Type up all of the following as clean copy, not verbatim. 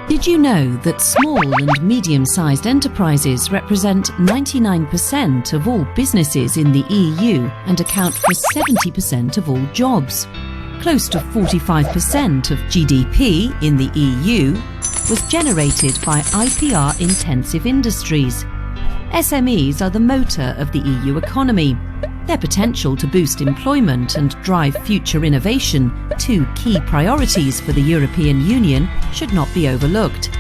Did you know that small and medium-sized enterprises represent 99% of all businesses in the EU and account for 70% of all jobs? Close to 45% of GDP in the EU was generated by IPR-intensive industries. SMEs are the motor of the EU economy. Their potential to boost employment and drive future innovation, two key priorities for the European Union, should not be overlooked.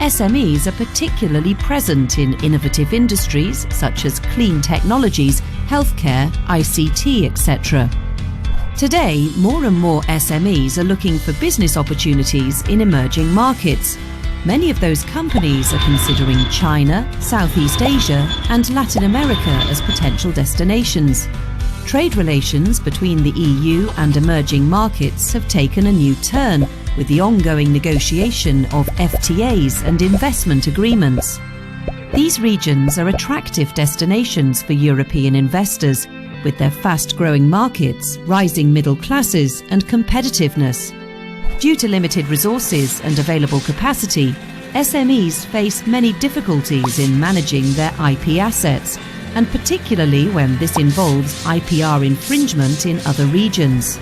SMEs are particularly present in innovative industries such as clean technologies, healthcare, ICT, etc. Today, more and more SMEs are looking for business opportunities in emerging markets. Many of those companies are considering China, Southeast Asia, and Latin America as potential destinations. Trade relations between the EU and emerging markets have taken a new turn with the ongoing negotiation of FTAs and investment agreements. These regions are attractive destinations for European investors, with their fast-growing markets, rising middle classes, and competitiveness. Due to limited resources and available capacity, SMEs face many difficulties in managing their IP assets, and particularly when this involves IPR infringement in other regions.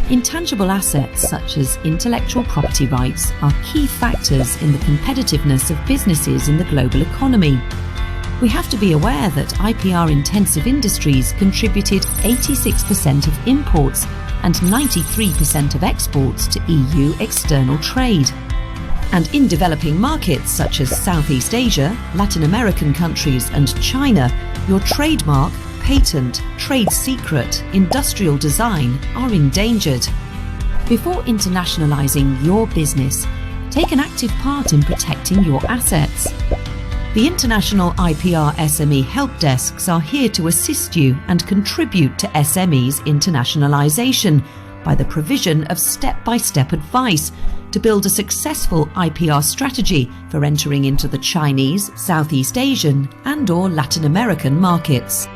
Intangible assets such as intellectual property rights are key factors in the competitiveness of businesses in the global economy. We have to be aware that IPR-intensive industries contributed 86% of imports and 93% of exports to EU external trade. And in developing markets such as Southeast Asia, Latin American countries and China, your trademark, patent, trade secret, industrial design are endangered. Before internationalizing your business, take an active part in protecting your assets. The International IPR SME help desks are here to assist you and contribute to SMEs internationalization by the provision of step-by-step advice to build a successful IPR strategy for entering into the Chinese, Southeast Asian and/or Latin American markets.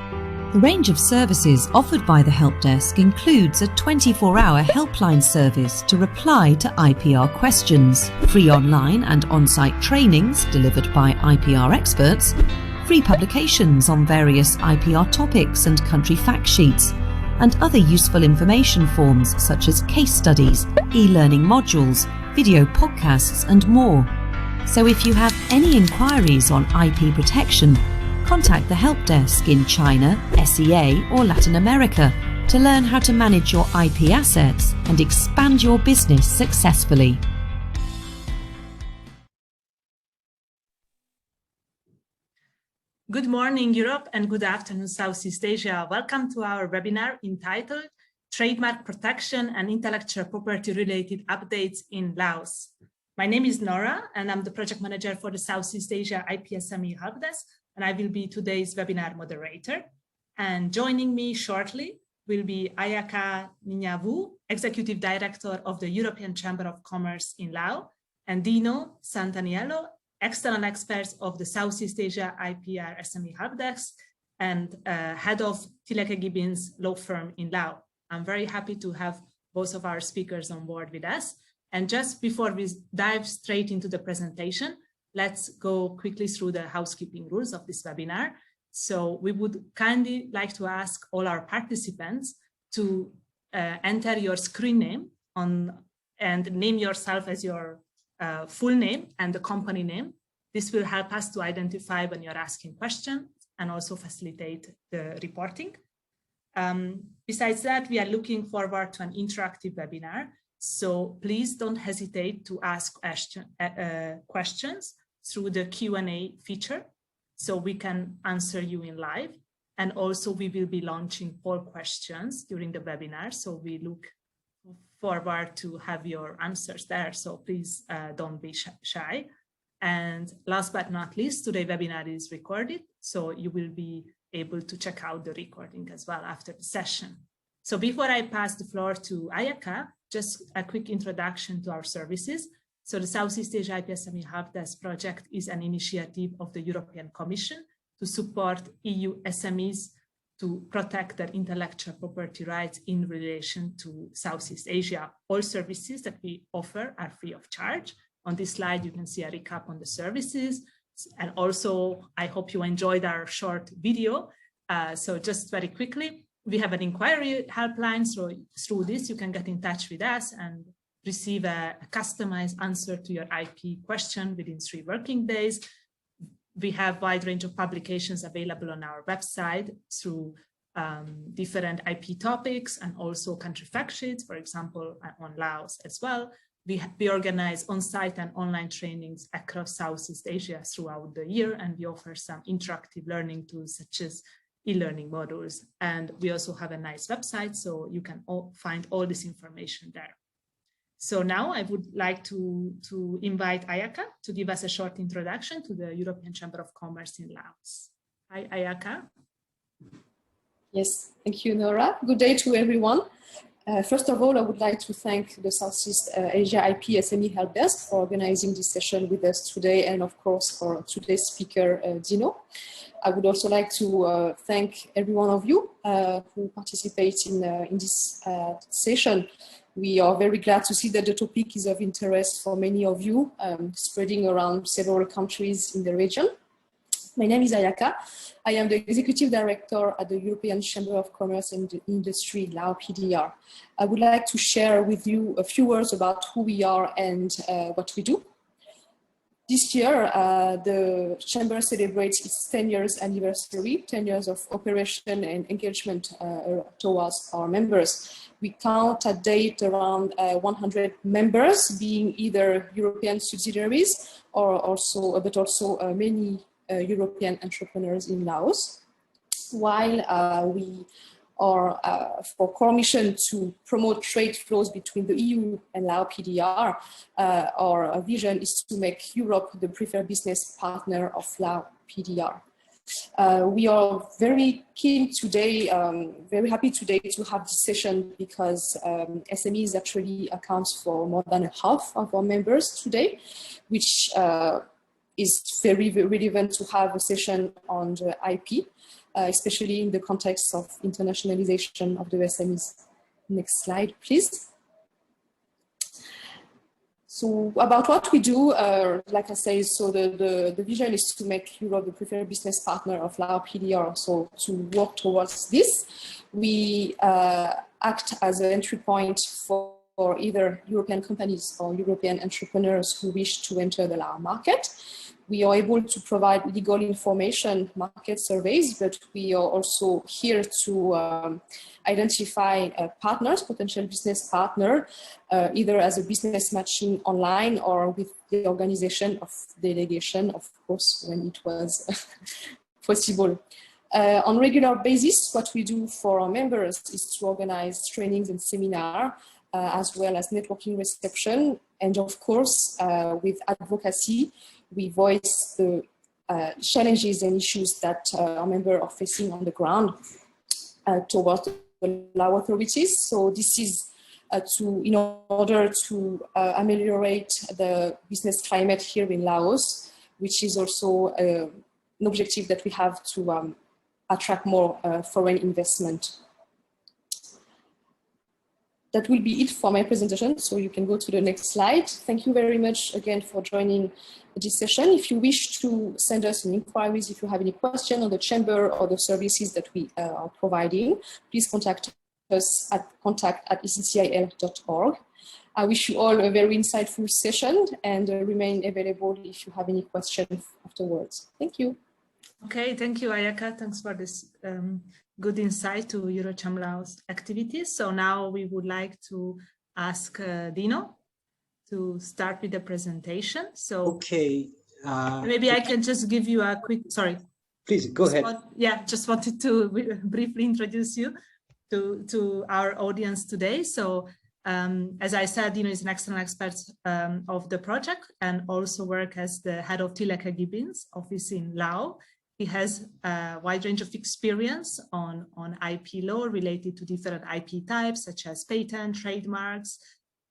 The range of services offered by the help desk includes a 24-hour helpline service to reply to IPR questions, free online and on-site trainings delivered by IPR experts, free publications on various IPR topics and country fact sheets, and other useful information forms such as case studies, e-learning modules, video podcasts, and more. So if you have any inquiries on IP protection, contact the help desk in China, SEA, or Latin America to learn how to manage your IP assets and expand your business successfully. Good morning, Europe, and good afternoon, Southeast Asia. Welcome to our webinar entitled Trademark Protection and Intellectual Property Related Updates in Laos. My name is Nora, and I'm the project manager for the Southeast Asia IPSME Help Desk, and I will be today's webinar moderator. And joining me shortly will be Ayaka Ninyavu, Executive Director of the European Chamber of Commerce in Laos, and Dino Santaniello, external experts of the Southeast Asia IPR SME Help Desk and head of Tilleke Gibbins law firm in Laos. I'm very happy to have both of our speakers on board with us. And just before we dive straight into the presentation, let's go quickly through the housekeeping rules of this webinar. So we would kindly like to ask all our participants to enter your screen name and name yourself as your full name and the company name. This will help us to identify when you're asking questions and also facilitate the reporting. Besides that, we are looking forward to an interactive webinar. So please don't hesitate to ask questions through the Q&A feature so we can answer you in live. And also we will be launching poll questions during the webinar. So we look forward to have your answers there. So please don't be shy. And last but not least, today's webinar is recorded. So you will be able to check out the recording as well after the session. So before I pass the floor to Ayaka, just a quick introduction to our services. So the Southeast Asia IPSME Help Desk project is an initiative of the European Commission to support EU SMEs to protect their intellectual property rights in relation to Southeast Asia. All services that we offer are free of charge. On this slide, you can see a recap on the services. And also, I hope you enjoyed our short video. So just very quickly, we have an inquiry helpline. So through this, you can get in touch with us and receive a customized answer to your IP question within 3 working days. We have a wide range of publications available on our website through different IP topics and also country fact sheets, for example, on Laos as well. We organize on-site and online trainings across Southeast Asia throughout the year, and we offer some interactive learning tools such as e-learning modules. And we also have a nice website, so you can find all this information there. So now I would like to invite Ayaka to give us a short introduction to the European Chamber of Commerce in Laos. Hi, Ayaka. Yes, thank you, Nora. Good day to everyone. First of all, I would like to thank the Southeast Asia IP SME Help Desk for organizing this session with us today, and of course for today's speaker, Dino. I would also like to thank every one of you who participate in this session. We are very glad to see that the topic is of interest for many of you, spreading around several countries in the region. My name is Ayaka. I am the Executive Director at the European Chamber of Commerce and Industry, Laos PDR. I would like to share with you a few words about who we are and what we do. This year, the Chamber celebrates its 10 years anniversary, 10 years of operation and engagement towards our members. We count at date around 100 members, being either European subsidiaries or also many European entrepreneurs in Laos. While we are for core mission to promote trade flows between the EU and Laos PDR, our vision is to make Europe the preferred business partner of Laos PDR. We are very keen today, very happy today to have this session because SMEs actually accounts for more than half of our members today, which is very relevant to have a session on the IP, especially in the context of internationalization of the SMEs. Next slide, please. So about what we do, like I say, so the vision is to make Europe the preferred business partner of Laos PDR. So to work towards this, we act as an entry point for either European companies or European entrepreneurs who wish to enter the Laos market. We are able to provide legal information, market surveys, but we are also here to identify partners, potential business partner, either as a business matching online or with the organization of delegation, of course, when it was possible. On regular basis, what we do for our members is to organize trainings and seminars, as well as networking reception, and of course, with advocacy, we voice the challenges and issues that our members are facing on the ground towards the Lao authorities. So this is in order to ameliorate the business climate here in Laos, which is also an objective that we have to attract more foreign investment. That will be it for my presentation, so you can go to the next slide. Thank you very much again for joining this session. If you wish to send us an inquiries, if you have any question on the chamber or the services that we are providing, please contact us at contact@ECCIL.org. I wish you all a very insightful session and remain available if you have any questions afterwards. Thank you. Okay, thank you, Ayaka. Thanks for this good insight to EuroCham Laos activities. So now we would like to ask Dino to start with the presentation. So okay, maybe I can just give you a quick, sorry. Please go ahead. Just wanted to briefly introduce you to our audience today. So as I said, Dino is an external expert of the project and also work as the head of Tilleke Gibbins office in Laos. He has a wide range of experience on IP law related to different IP types, such as patent, trademarks,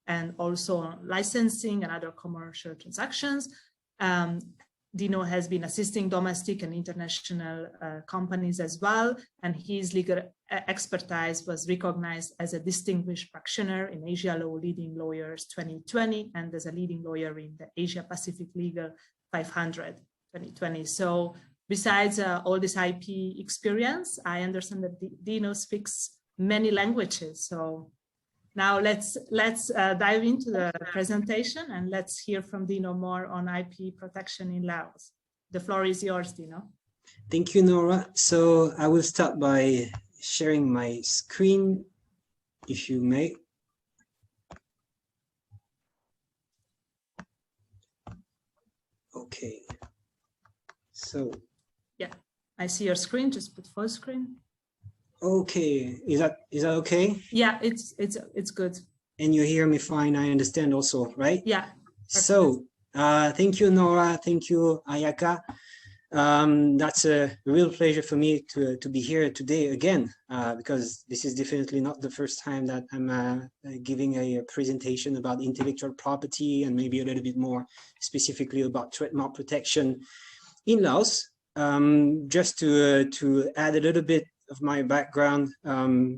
and also licensing and other commercial transactions. Dino has been assisting domestic and international companies as well, and his legal expertise was recognized as a distinguished practitioner in Asia Law Leading Lawyers 2020 and as a leading lawyer in the Asia Pacific Legal 500 2020. So besides all this IP experience, I understand that Dino speaks many languages. So now let's dive into the presentation and let's hear from Dino more on IP protection in Laos. The floor is yours, Dino. Thank you, Nora. So I will start by sharing my screen, if you may. Okay. So. Yeah, I see your screen. Just put full screen. Okay, is that okay? Yeah, it's good. And you hear me fine, I understand also, right? Yeah. Perfect. So thank you, Nora, thank you, Ayaka. That's a real pleasure for me to be here today again, because this is definitely not the first time that I'm giving a presentation about intellectual property and maybe a little bit more specifically about trademark protection in Laos. Just to add a little bit of my background,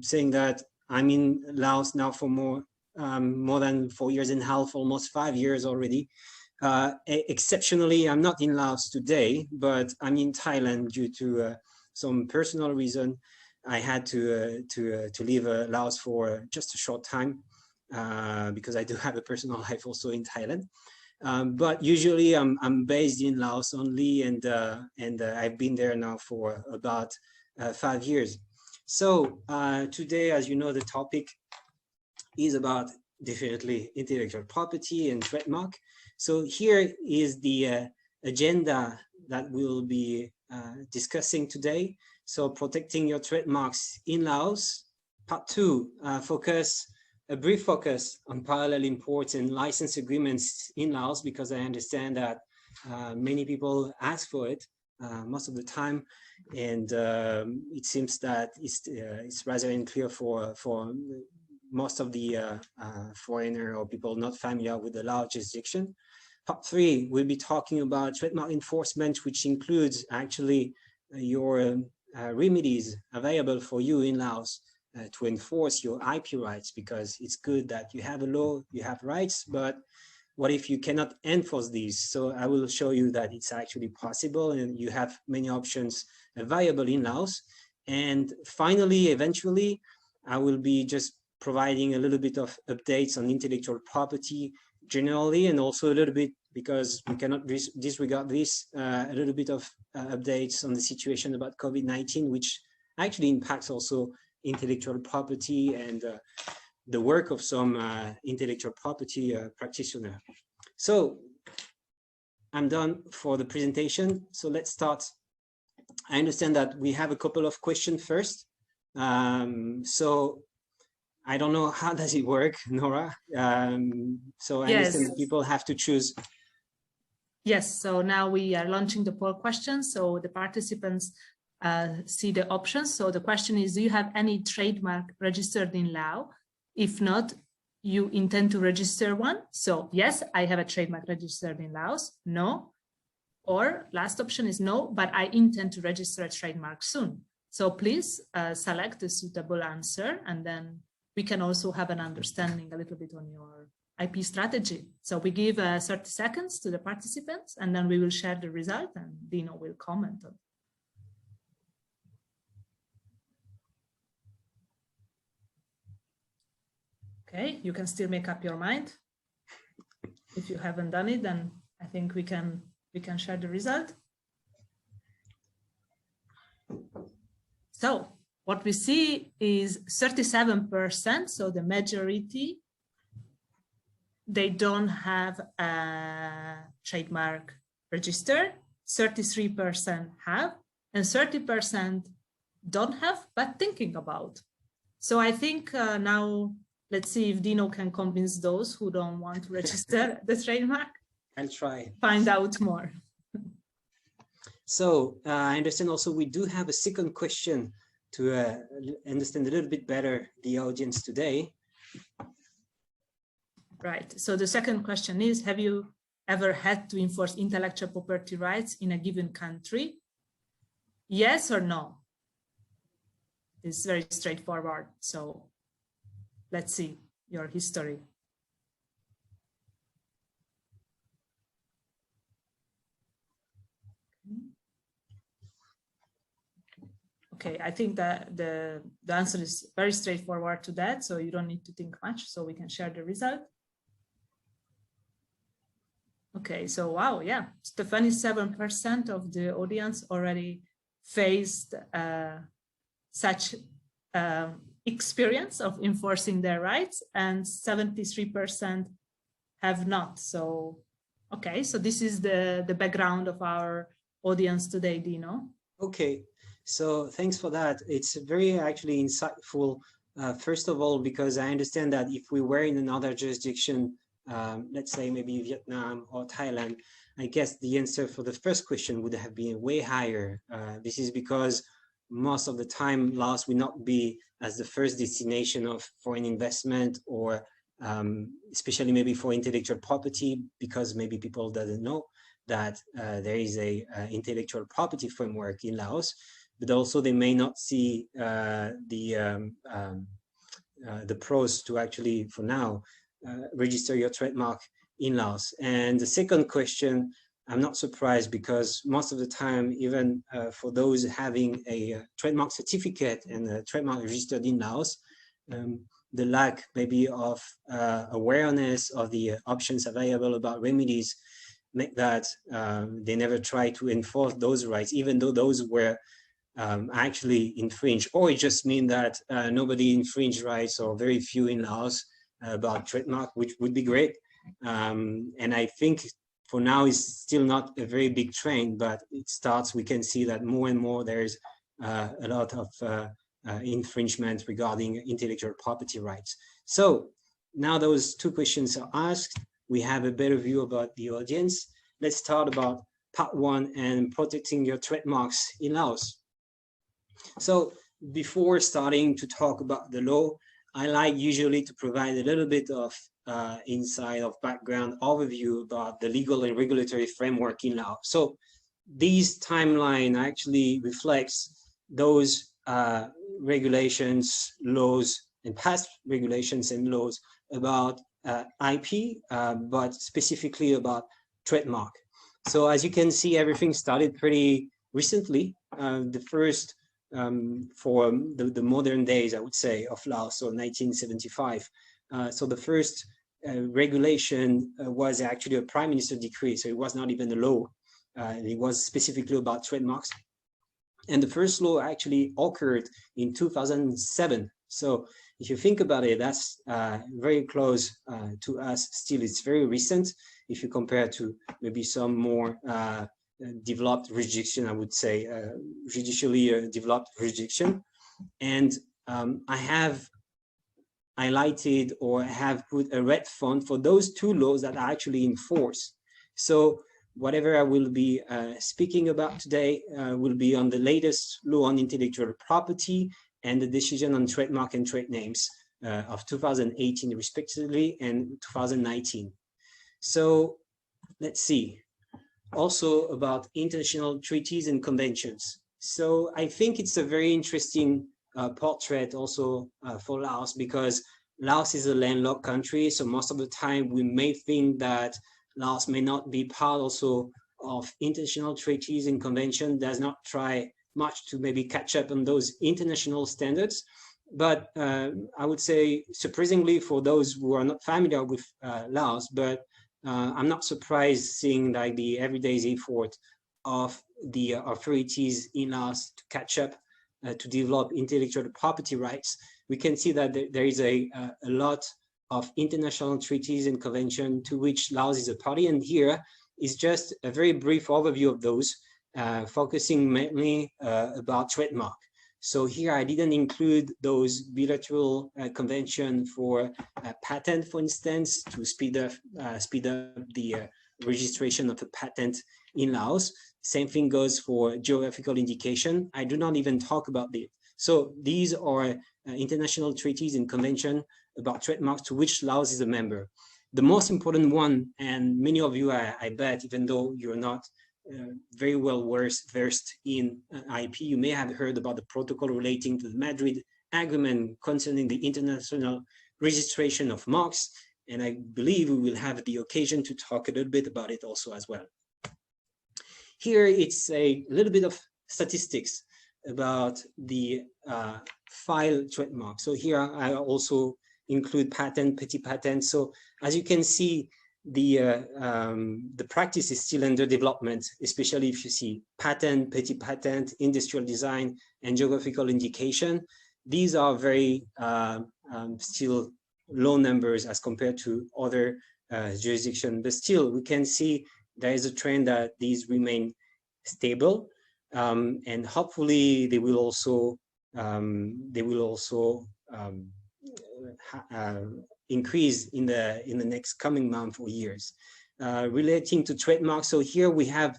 saying that I'm in Laos now for more than 4.5 years, almost 5 years already. Exceptionally, I'm not in Laos today, but I'm in Thailand due to some personal reason. I had to leave Laos for just a short time because I do have a personal life also in Thailand. But usually I'm based in Laos only, and I've been there now for about 5 years. So today, as you know, the topic is about definitely intellectual property and trademark. So here is the agenda that we'll be discussing today. So protecting your trademarks in Laos. Part 2, a brief focus on parallel import and license agreements in Laos, because I understand that many people ask for it most of the time, and it seems that it's rather unclear for most of the foreigner or people not familiar with the Lao jurisdiction. Part 3, we'll be talking about trademark enforcement, which includes actually your remedies available for you in Laos to enforce your IP rights, because it's good that you have a law, you have rights, but what if you cannot enforce these? So I will show you that it's actually possible, and you have many options available in Laos. And finally, eventually, I will be just providing a little bit of updates on intellectual property generally, and also a little bit, because we cannot disregard this, a little bit of updates on the situation about COVID-19, which actually impacts also intellectual property and the work of some intellectual property practitioner. So I'm done for the presentation. So let's start. I understand that we have a couple of questions first. So I don't know, how does it work, Nora? So I understand that people have to choose. Yes, so now we are launching the poll questions. So the participants see the options. So the question is, do you have any trademark registered in Laos? If not, you intend to register one? So yes, I have a trademark registered in Laos. No. Or last option is no, but I intend to register a trademark soon. So please select a suitable answer, and then we can also have an understanding a little bit on your IP strategy. So we give 30 seconds to the participants, and then we will share the result, and Dino will comment on it. Okay, you can still make up your mind. If you haven't done it, then I think we can share the result. So what we see is 37%, so the majority, they don't have a trademark registered, 33% have, and 30% don't have, but thinking about. So I think now, let's see if Dino can convince those who don't want to register the trademark. I'll try. Find out more. So I understand also we do have a second question to understand a little bit better the audience today. Right. So the second question is, have you ever had to enforce intellectual property rights in a given country? Yes or no? It's very straightforward. So let's see your history. Okay, I think that the answer is very straightforward to that, so you don't need to think much, so we can share the result. Okay, so wow, yeah, 27% of the audience already faced such experience of enforcing their rights, and 73% have not. So, okay, so this is the background of our audience today, Dino. Okay. So thanks for that. It's very actually insightful, first of all, because I understand that if we were in another jurisdiction, let's say maybe Vietnam or Thailand, I guess the answer for the first question would have been way higher. This is because most of the time Laos will not be as the first destination of foreign investment, or especially maybe for intellectual property, because maybe people doesn't know that there is a intellectual property framework in Laos. But also they may not see the pros to actually, for now, register your trademark in Laos. And the second question, I'm not surprised, because most of the time, even for those having a trademark certificate and a trademark registered in Laos, the lack maybe of awareness of the options available about remedies make that they never try to enforce those rights, even though those were actually infringe, or it just means that nobody infringed rights, or very few in Laos about trademark, which would be great. And I think for now it's still not a very big trend, but it starts, we can see that more and more there's a lot of infringement regarding intellectual property rights. So now those two questions are asked, we have a better view about the audience. Let's start about part one, and protecting your trademarks in Laos. So before starting to talk about the law, I like usually to provide a little bit of insight of background overview about the legal and regulatory framework in Laos. So this timeline actually reflects those regulations, laws, and past regulations and laws about IP, but specifically about trademark. So as you can see, everything started pretty recently. The first for the modern days, I would say, of Laos, so 1975. So the first regulation was actually a prime minister decree, so it was not even a law. It was specifically about trademarks. And the first law actually occurred in 2007. So if you think about it, that's very close to us. Still, it's very recent if you compare to maybe some more developed jurisdiction, I would say, judicially developed jurisdiction. And I have highlighted or have put a red font for those two laws that are actually in force. So whatever I will be speaking about today will be on the latest law on intellectual property and the decision on trademark and trade names of 2018 respectively and 2019. So let's see. Also about international treaties and conventions. So I think it's a very interesting portrait also for Laos, because Laos is a landlocked country. So most of the time we may think that Laos may not be part also of international treaties and convention, does not try much to maybe catch up on those international standards. But I would say, surprisingly for those who are not familiar with Laos, but I'm not surprised seeing like the everyday effort of the authorities in Laos to catch up, to develop intellectual property rights. We can see that there is a lot of international treaties and conventions to which Laos is a party. And here is just a very brief overview of those, focusing mainly about trademark. So here I didn't include those bilateral convention for patent, for instance, to speed up the registration of a patent in Laos. Same thing goes for geographical indication. I do not even talk about it. So these are international treaties and convention about trademarks to which Laos is a member. The most important one, and many of you, I bet, even though you're not very well versed in IP, you may have heard about the protocol relating to the Madrid Agreement concerning the international registration of marks. And I believe we will have the occasion to talk a little bit about it also as well. Here, it's a little bit of statistics about the file trademark. So here I also include patent, petit patent. So as you can see, the practice is still under development, especially if you see patent, petit patent, industrial design, and geographical indication. These are very still low numbers as compared to other jurisdictions, but still we can see there is a trend that these remain stable, and hopefully they will also increase in the next coming month or years. Relating to trademarks, so here we have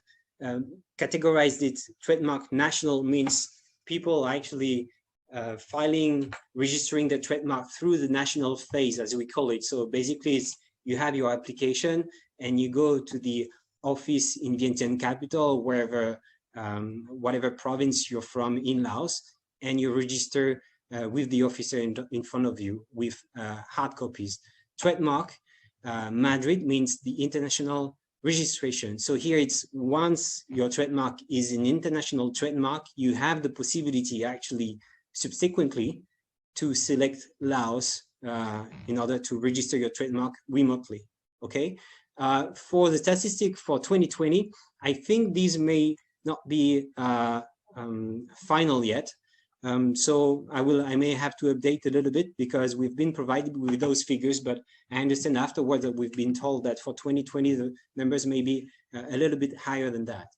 categorized it. Trademark national means people actually registering the trademark through the national phase, as we call it. So basically, it's, you have your application and you go to the office in Vientiane capital, wherever, whatever province you're from in Laos, and you register with the officer in front of you with hard copies. Trademark, Madrid means the international registration. So here it's once your trademark is an international trademark, you have the possibility actually subsequently to select Laos in order to register your trademark remotely, okay? For the statistic for 2020, I think these may not be final yet. So I may have to update a little bit because we've been provided with those figures, but I understand afterwards that we've been told that for 2020, the numbers may be a little bit higher than that.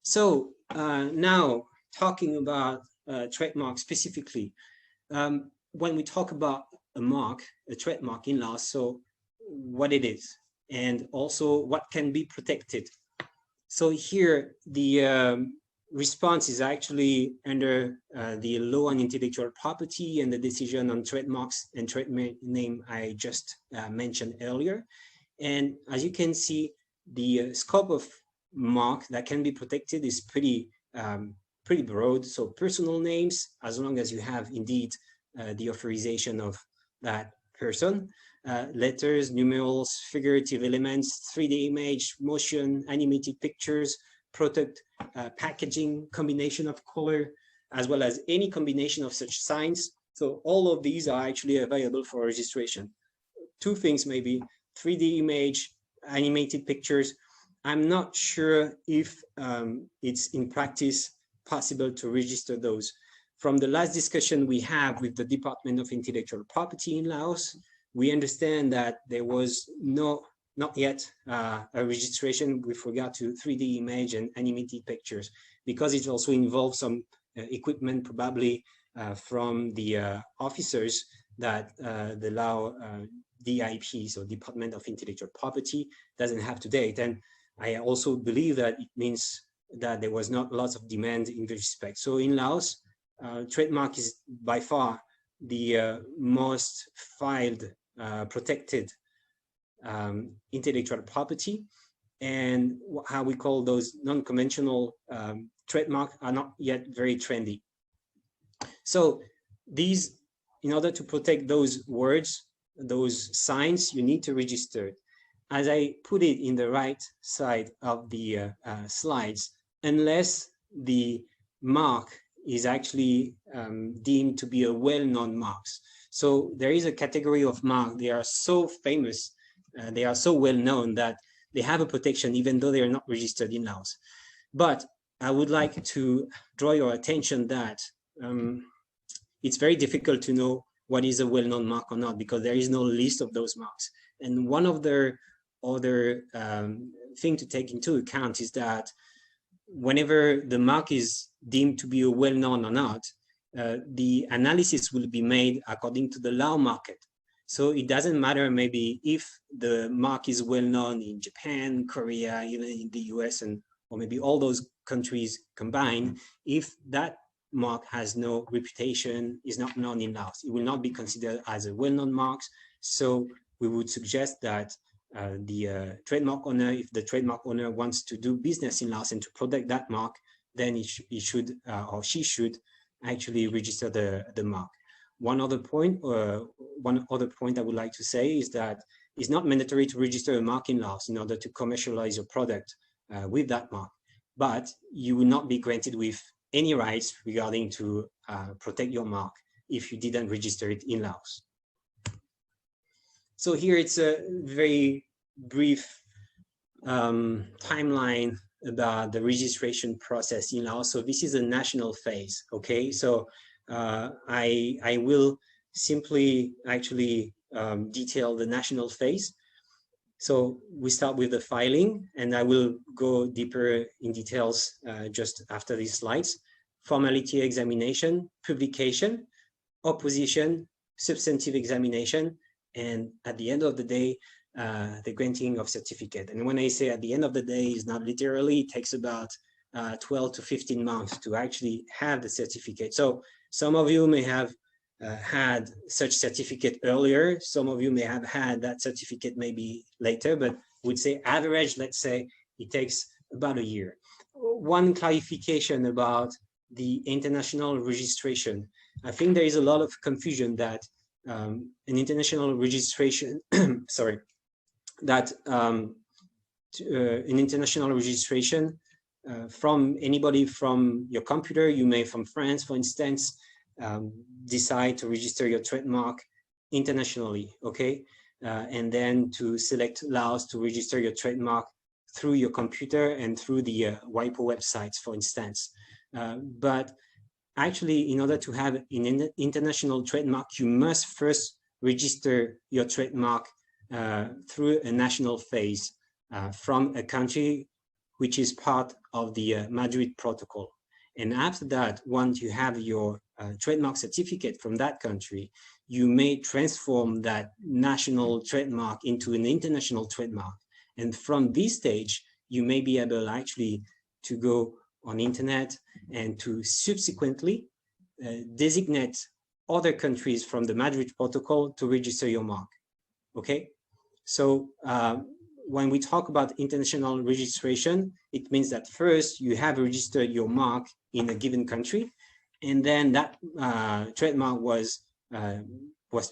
So now talking about trademark specifically, when we talk about a trademark in Laos, so what it is, and also what can be protected. So here, the response is actually under the law on intellectual property and the decision on trademarks and trademark name I just mentioned earlier. And as you can see, the scope of mark that can be protected is pretty broad. So personal names, as long as you have indeed the authorization of that person, letters, numerals, figurative elements, 3D image, motion, animated pictures, product packaging, combination of color, as well as any combination of such signs. So all of these are actually available for registration. Two things maybe, 3D image, animated pictures. I'm not sure if it's in practice possible to register those. From the last discussion we have with the Department of Intellectual Property in Laos, we understand that there was not yet a registration with regard to 3D image and animated pictures, because it also involves some equipment probably from the officers that the Lao DIP, so Department of Intellectual Property, doesn't have to date. And I also believe that it means that there was not lots of demand in this respect. So in Laos, trademark is by far the most filed, protected intellectual property, and how we call those non-conventional trademarks are not yet very trendy. So these, in order to protect those words, those signs, you need to register. As I put it in the right side of the slides, unless the mark is actually deemed to be a well-known mark. So there is a category of mark, they are so famous, they are so well-known that they have a protection even though they are not registered in Laos. But I would like to draw your attention that it's very difficult to know what is a well-known mark or not, because there is no list of those marks. And one of the other thing to take into account is that whenever the mark is deemed to be a well-known or not, the analysis will be made according to the Lao market. So it doesn't matter maybe if the mark is well-known in Japan, Korea, even in the US, or maybe all those countries combined, if that mark has no reputation, is not known in Laos, it will not be considered as a well-known mark, So we would suggest that the trademark owner, if the trademark owner wants to do business in Laos and to protect that mark, then he should or she should actually register the mark. One other point I would like to say is that it's not mandatory to register a mark in Laos in order to commercialize your product with that mark, but you will not be granted with any rights regarding to protect your mark if you didn't register it in Laos. So here it's a very brief timeline about the registration process in Laos. So this is a national phase, okay? So I will simply actually detail the national phase. So we start with the filing, and I will go deeper in details just after these slides. Formality examination, publication, opposition, substantive examination, and at the end of the day, the granting of certificate. And when I say at the end of the day, is not literally, it takes about 12 to 15 months to actually have the certificate. So some of you may have had such certificate earlier. Some of you may have had that certificate maybe later, but would say average, let's say it takes about a year. One clarification about the international registration. I think there is a lot of confusion that an international registration, sorry, that an international registration from anybody from your computer, you may from France, for instance, decide to register your trademark internationally, okay? And then to select Laos to register your trademark through your computer and through the WIPO websites, for instance. But actually, in order to have an international trademark, you must first register your trademark through a national phase from a country which is part of the Madrid Protocol. And after that, once you have your trademark certificate from that country, you may transform that national trademark into an international trademark. And from this stage, you may be able actually to go on internet and to subsequently designate other countries from the Madrid Protocol to register your mark, okay? So when we talk about international registration, it means that first you have registered your mark in a given country, and then that trademark was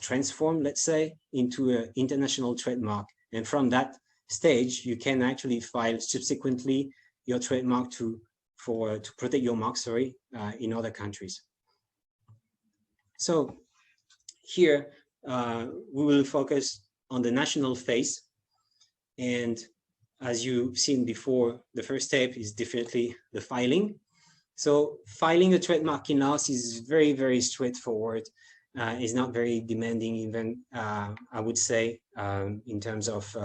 transformed, let's say, into an international trademark. And from that stage, you can actually file subsequently your trademark to protect your mark, sorry, in other countries. So here we will focus on the national phase. And as you've seen before, the first step is definitely the filing. So filing a trademark in Laos is very, very straightforward. It's not very demanding, even I would say, in terms of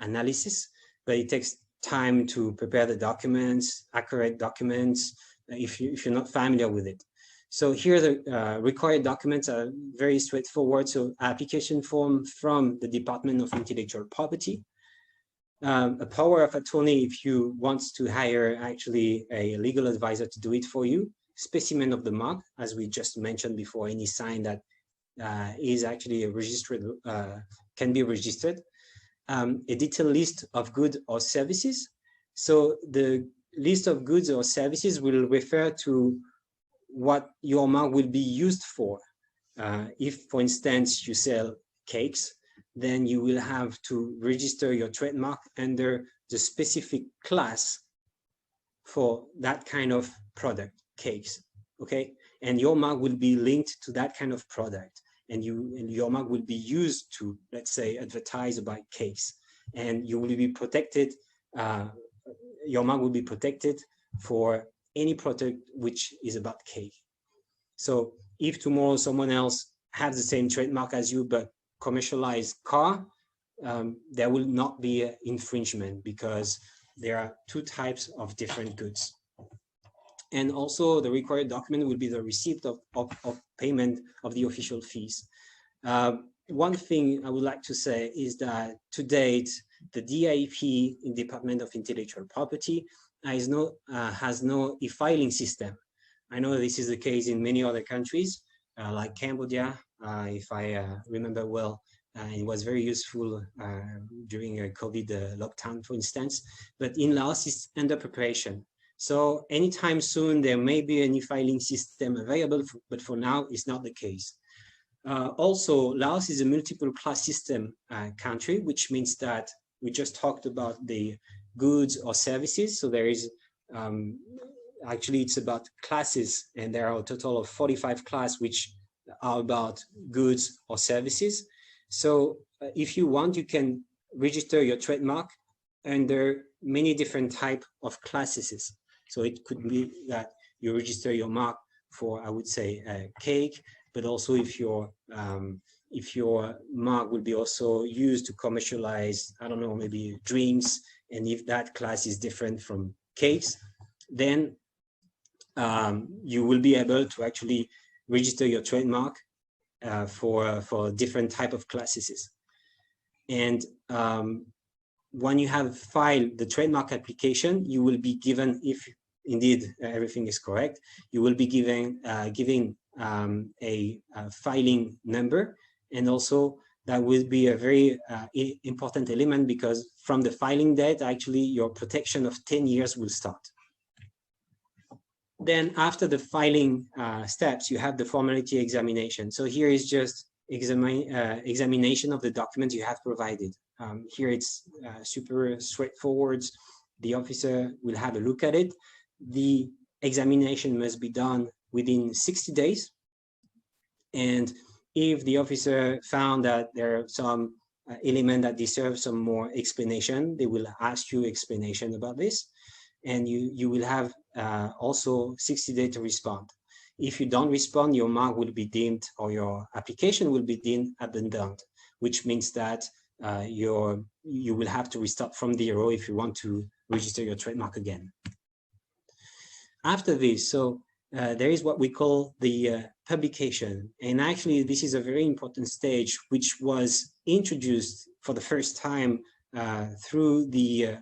analysis, but it takes time to prepare the documents, accurate documents, if you're not familiar with it. So here the required documents are very straightforward. So application form from the Department of Intellectual Property, a power of attorney if you want to hire actually a legal advisor to do it for you, specimen of the mark, as we just mentioned before, any sign that is actually registered, can be registered, a detailed list of goods or services. So the list of goods or services will refer to what your mark will be used for. If, for instance, you sell cakes, then you will have to register your trademark under the specific class for that kind of product, cakes, okay? And your mark will be linked to that kind of product, and your mark will be used to, let's say, advertise about cakes, and you will be protected, your mark will be protected for any product which is about cake. So if tomorrow someone else has the same trademark as you, but commercialize car, there will not be an infringement because there are two types of different goods. And also the required document will be the receipt of payment of the official fees. One thing I would like to say is that to date, the DIP, in Department of Intellectual Property, has no e-filing system. I know this is the case in many other countries, like Cambodia, if I remember well, it was very useful during a COVID lockdown, for instance. But in Laos, it's under preparation. So anytime soon, there may be a new filing system available, but for now, it's not the case. Also, Laos is a multiple class system country, which means that we just talked about the goods or services. So there is, actually it's about classes, and there are a total of 45 classes which are about goods or services. So if you want, you can register your trademark under many different types of classes. So it could be that you register your mark for, I would say, cake, but also if your mark will be also used to commercialize, I don't know, maybe drinks, and if that class is different from cakes, then you will be able to actually register your trademark for different type of classes. And when you have filed the trademark application, you will be given, if indeed everything is correct, you will be giving a filing number, and also that will be a very important element, because from the filing date, actually your protection of 10 years will start. Then after the filing steps, you have the formality examination. So here is just examination of the documents you have provided. Here it's super straightforward. The officer will have a look at it. The examination must be done within 60 days. And if the officer found that there are some element that deserve some more explanation, they will ask you explanation about this. And you will have also 60 days to respond. If you don't respond, your mark will be deemed, or your application will be deemed abandoned, which means that you will have to restart from zero if you want to register your trademark again. After this, so there is what we call the publication. And actually, this is a very important stage, which was introduced for the first time through the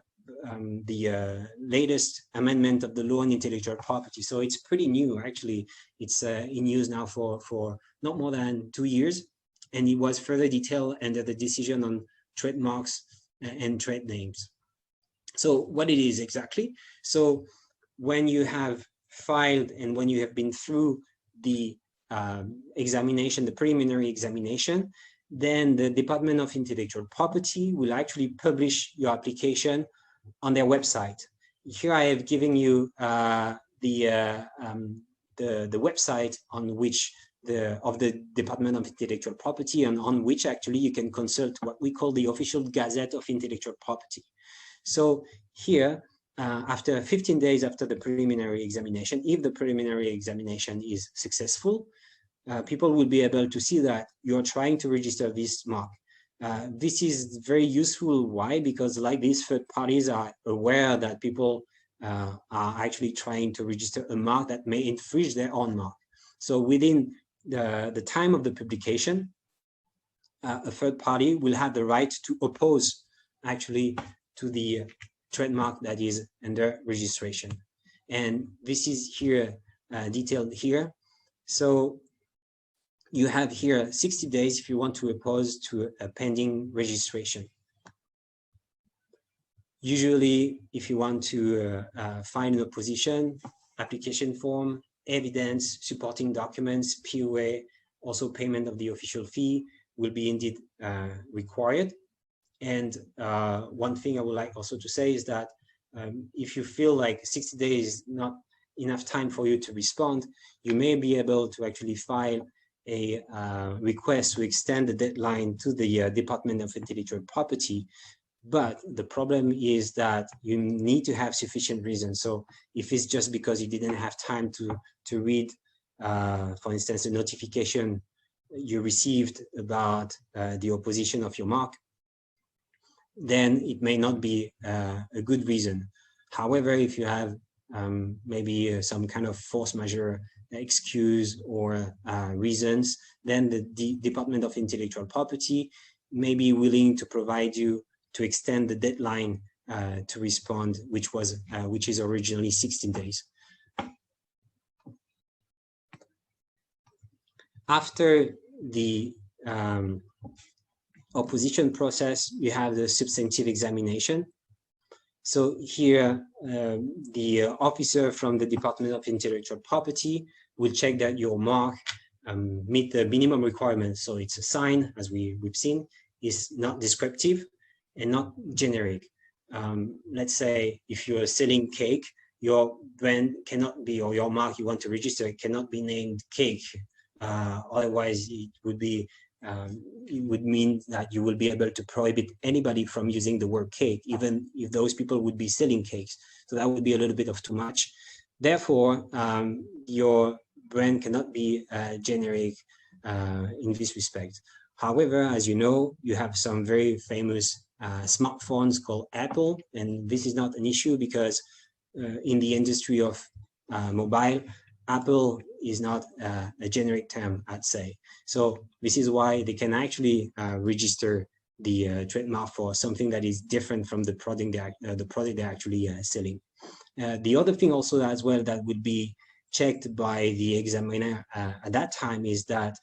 latest amendment of the law on intellectual property. So it's pretty new, actually. It's in use now for not more than 2 years. And it was further detailed under the decision on trademarks and trade names. So what it is exactly? So when you have filed and when you have been through the examination, the preliminary examination, then the Department of Intellectual Property will actually publish your application on their website. Here I have given you the website on which of the Department of Intellectual Property, and on which actually you can consult what we call the official Gazette of Intellectual Property. So here, after 15 days after the preliminary examination, if the preliminary examination is successful, people will be able to see that you're trying to register this mark. This is very useful. Why? Because like these third parties are aware that people are actually trying to register a mark that may infringe their own mark. So within the time of the publication, a third party will have the right to oppose actually to the trademark that is under registration. And this is here detailed here. So you have here 60 days if you want to oppose to a pending registration. Usually, if you want to find an opposition, application form, evidence, supporting documents, POA, also payment of the official fee will be indeed required. And one thing I would like also to say is that if you feel like 60 days is not enough time for you to respond, you may be able to actually file a request to extend the deadline to the Department of Intellectual Property. But the problem is that you need to have sufficient reason. So if it's just because you didn't have time to read, for instance, a notification you received about the opposition of your mark, then it may not be a good reason. However, if you have maybe some kind of force majeure excuse or reasons, then the Department of Intellectual Property may be willing to provide you to extend the deadline to respond, which is originally 16 days. After the opposition process, you have the substantive examination. So here, the officer from the Department of Intellectual Property will check that your mark meet the minimum requirements. So it's a sign, as we've seen, is not descriptive and not generic. Let's say if you're selling cake, your brand cannot be, or your mark you want to register cannot be named cake. Otherwise, it would be it would mean that you will be able to prohibit anybody from using the word cake, even if those people would be selling cakes. So that would be a little bit of too much. Therefore, your brand cannot be generic in this respect. However, as you know, you have some very famous smartphones called Apple, and this is not an issue because in the industry of mobile, Apple is not a generic term, I'd say. So this is why they can actually register the trademark for something that is different from the product they're actually selling. The other thing also as well that would be checked by the examiner at that time is that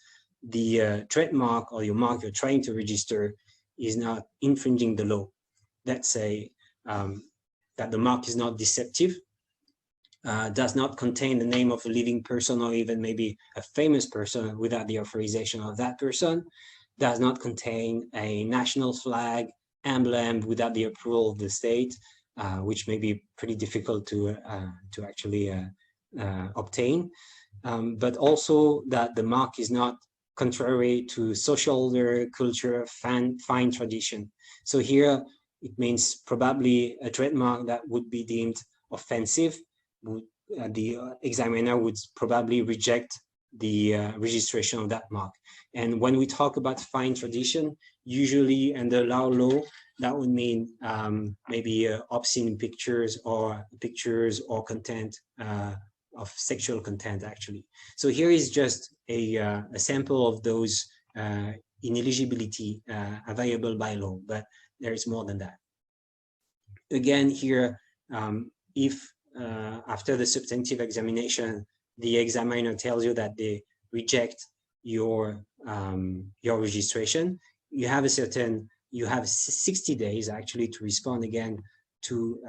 the trademark or your mark you're trying to register is not infringing the law. Let's say that the mark is not deceptive, does not contain the name of a living person or even maybe a famous person without the authorization of that person, does not contain a national flag emblem without the approval of the state, which may be pretty difficult to actually obtain, but also that the mark is not contrary to social order, culture, fine tradition. So here it means probably a trademark that would be deemed offensive. The examiner would probably reject the registration of that mark. And when we talk about fine tradition, usually under law, that would mean maybe obscene pictures or content of sexual content, actually. So here is just a sample of those ineligibility available by law, but there is more than that. Again, here, if after the substantive examination, the examiner tells you that they reject your registration, you have 60 days actually to respond again to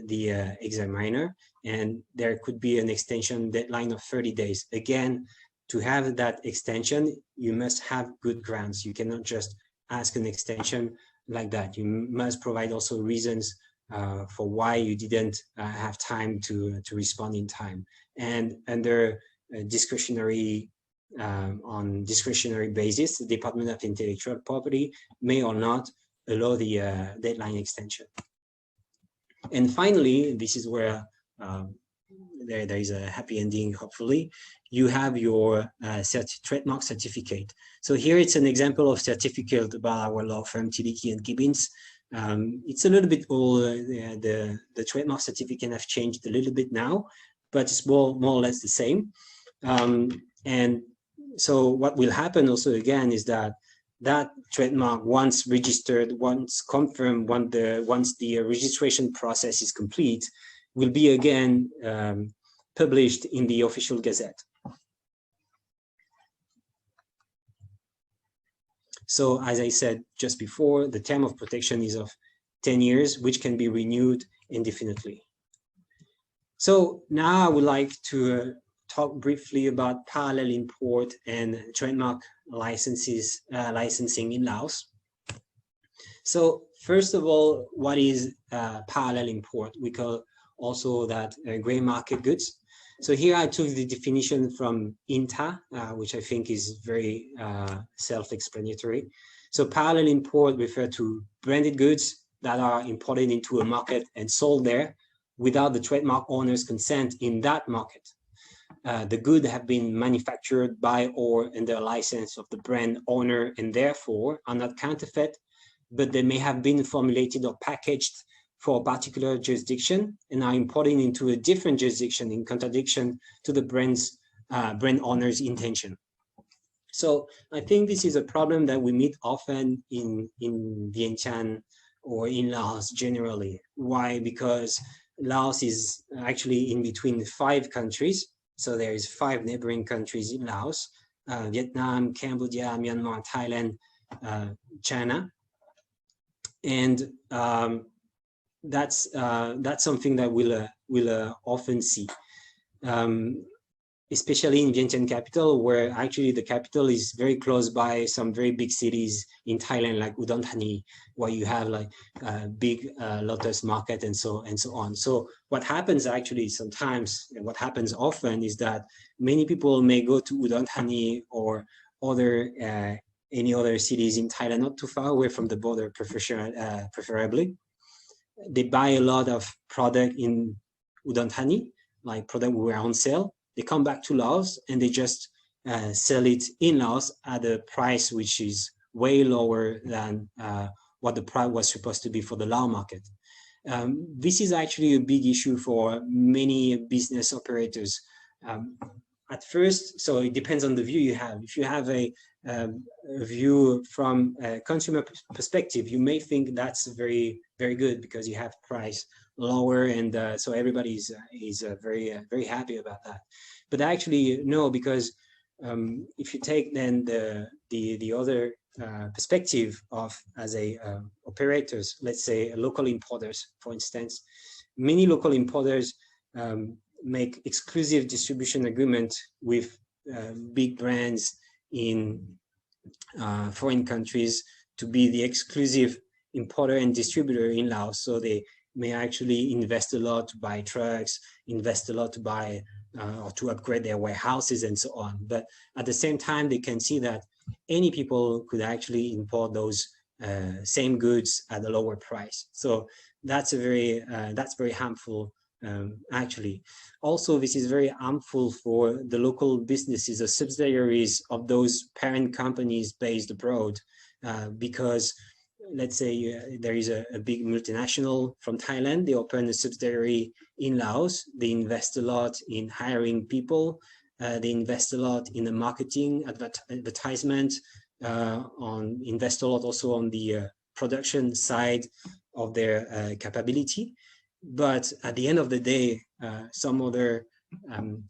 the examiner, and there could be an extension deadline of 30 days. Again, to have that extension, you must have good grounds. You cannot just ask an extension like that. You must provide also reasons for why you didn't have time to respond in time. And under discretionary on discretionary basis, the Department of Intellectual Property may or not allow the deadline extension. And finally, this is where there is a happy ending, hopefully. You have your trademark certificate. So here it's an example of certificate by our law firm, Tilleke and Gibbins. It's a little bit old. The trademark certificate have changed a little bit now, but it's more or less the same. And so what will happen also again is that trademark, once registered, once confirmed, once the registration process is complete, will be again published in the official gazette. So as I said just before, the term of protection is of 10 years, which can be renewed indefinitely. So now I would like to talk briefly about parallel import and trademark licensing in Laos. So first of all, what is parallel import? We call also that gray market goods. So here I took the definition from INTA, which I think is very self-explanatory. So parallel import refers to branded goods that are imported into a market and sold there without the trademark owner's consent in that market. The good have been manufactured by or under license of the brand owner and therefore are not counterfeit, but they may have been formulated or packaged for a particular jurisdiction and are imported into a different jurisdiction in contradiction to the brand owner's intention. So I think this is a problem that we meet often in Vientiane or in Laos generally. Why? Because Laos is actually in between 5 countries. So there is 5 neighboring countries in Laos, Vietnam, Cambodia, Myanmar, Thailand, China, and that's something that we'll often see, especially in Vientiane capital, where actually the capital is very close by some very big cities in Thailand, like Udon Thani, where you have like big lotus market and so on. So what happens actually sometimes, and what happens often, is that many people may go to Udon Thani or other any other cities in Thailand, not too far away from the border, preferably. They buy a lot of product in Udon Thani, like product we were on sale. They come back to Laos and they just sell it in Laos at a price which is way lower than what the price was supposed to be for the Lao market. This is actually a big issue for many business operators. At first, so it depends on the view you have. If you have a view from a consumer perspective, you may think that's very, very good because you have price lower, and so everybody is very happy about that. But actually, no, because if you take then the other perspective of as a operators, let's say local importers, for instance, many local importers make exclusive distribution agreement with big brands in foreign countries to be the exclusive importer and distributor in Laos. So they may actually invest a lot to buy trucks, invest a lot to buy or to upgrade their warehouses and so on. But at the same time, they can see that any people could actually import those same goods at a lower price. So that's very harmful. Actually, also this is very harmful for the local businesses or subsidiaries of those parent companies based abroad, because let's say there is a big multinational from Thailand. They open a subsidiary in Laos. They invest a lot in hiring people. They invest a lot in the marketing, advertisement, invest a lot also on the production side of their capability. But at the end of the day, some other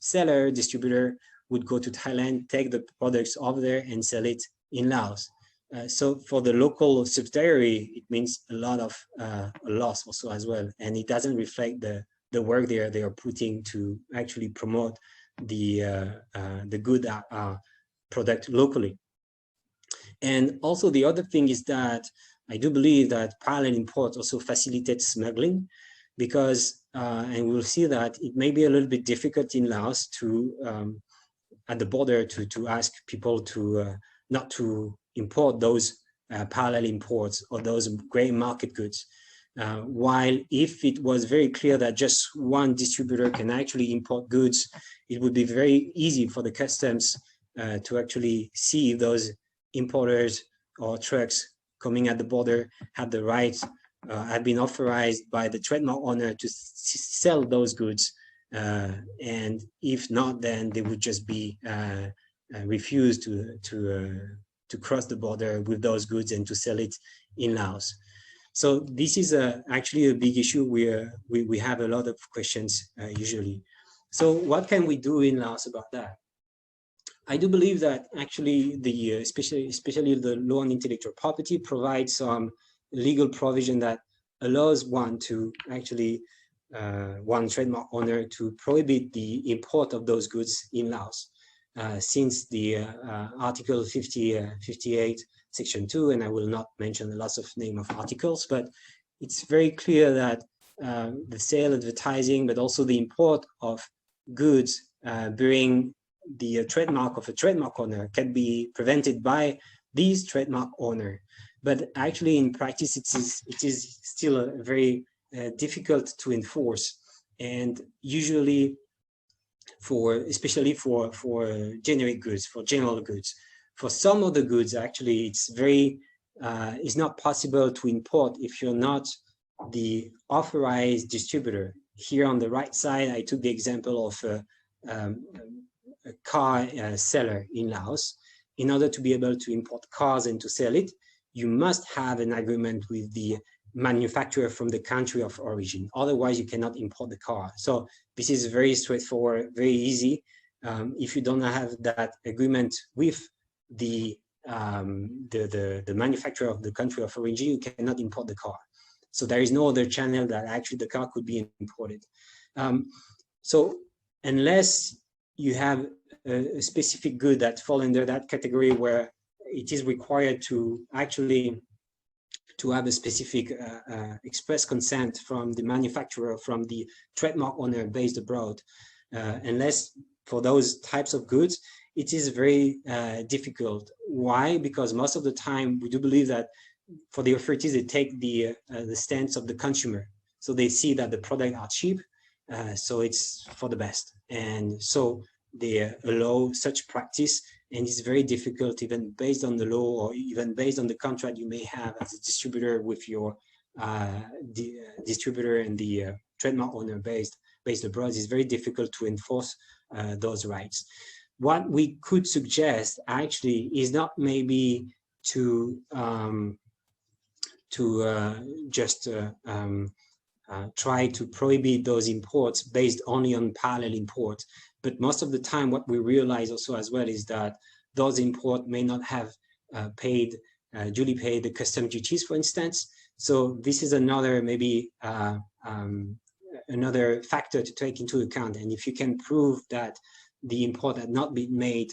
seller, distributor would go to Thailand, take the products over there and sell it in Laos. So for the local subsidiary, it means a lot of loss also as well. And it doesn't reflect the work they are putting to actually promote the good product locally. And also the other thing is that I do believe that parallel imports also facilitate smuggling, because, and we'll see that it may be a little bit difficult in Laos to, at the border, to ask people to not to import those parallel imports or those gray market goods. While if it was very clear that just one distributor can actually import goods, it would be very easy for the customs to actually see if those importers or trucks coming at the border have the right, have been authorized by the trademark owner to sell those goods. And if not, then they would just be refused to cross the border with those goods and to sell it in Laos. So this is actually a big issue where we have a lot of questions usually. So what can we do in Laos about that? I do believe that actually the especially the law on intellectual property provides some legal provision that allows one to actually one trademark owner to prohibit the import of those goods in Laos. Since the Article 58, Section 2, and I will not mention lots of name of articles, but it's very clear that the sale, advertising, but also the import of goods bearing the trademark of a trademark owner can be prevented by these trademark owner. But actually, in practice, it is still very difficult to enforce, and usually, especially for generic goods, for general goods. For some of the goods, actually, it's not possible to import if you're not the authorized distributor. Here on the right side, I took the example of a car seller in Laos. In order to be able to import cars and to sell it, you must have an agreement with the manufacturer from the country of origin. Otherwise, you cannot import the car. So this is very straightforward, very easy. If you don't have that agreement with the the manufacturer of the country of origin, you cannot import the car. So there is no other channel that actually the car could be imported. So unless you have a specific good that fall under that category where it is required to actually to have a specific express consent from the manufacturer, from the trademark owner based abroad, unless for those types of goods, it is very difficult. Why? Because most of the time we do believe that for the authorities, they take the stance of the consumer. So they see that the products are cheap, so it's for the best. And so they allow such practice, and it's very difficult, even based on the law or even based on the contract you may have as a distributor with your distributor and the trademark owner based abroad. It's very difficult to enforce those rights. What we could suggest actually is not maybe to just try to prohibit those imports based only on parallel imports. But most of the time, what we realize also as well is that those imports may not have duly paid the custom duties, for instance. So this is another maybe another factor to take into account. And if you can prove that the import had not been made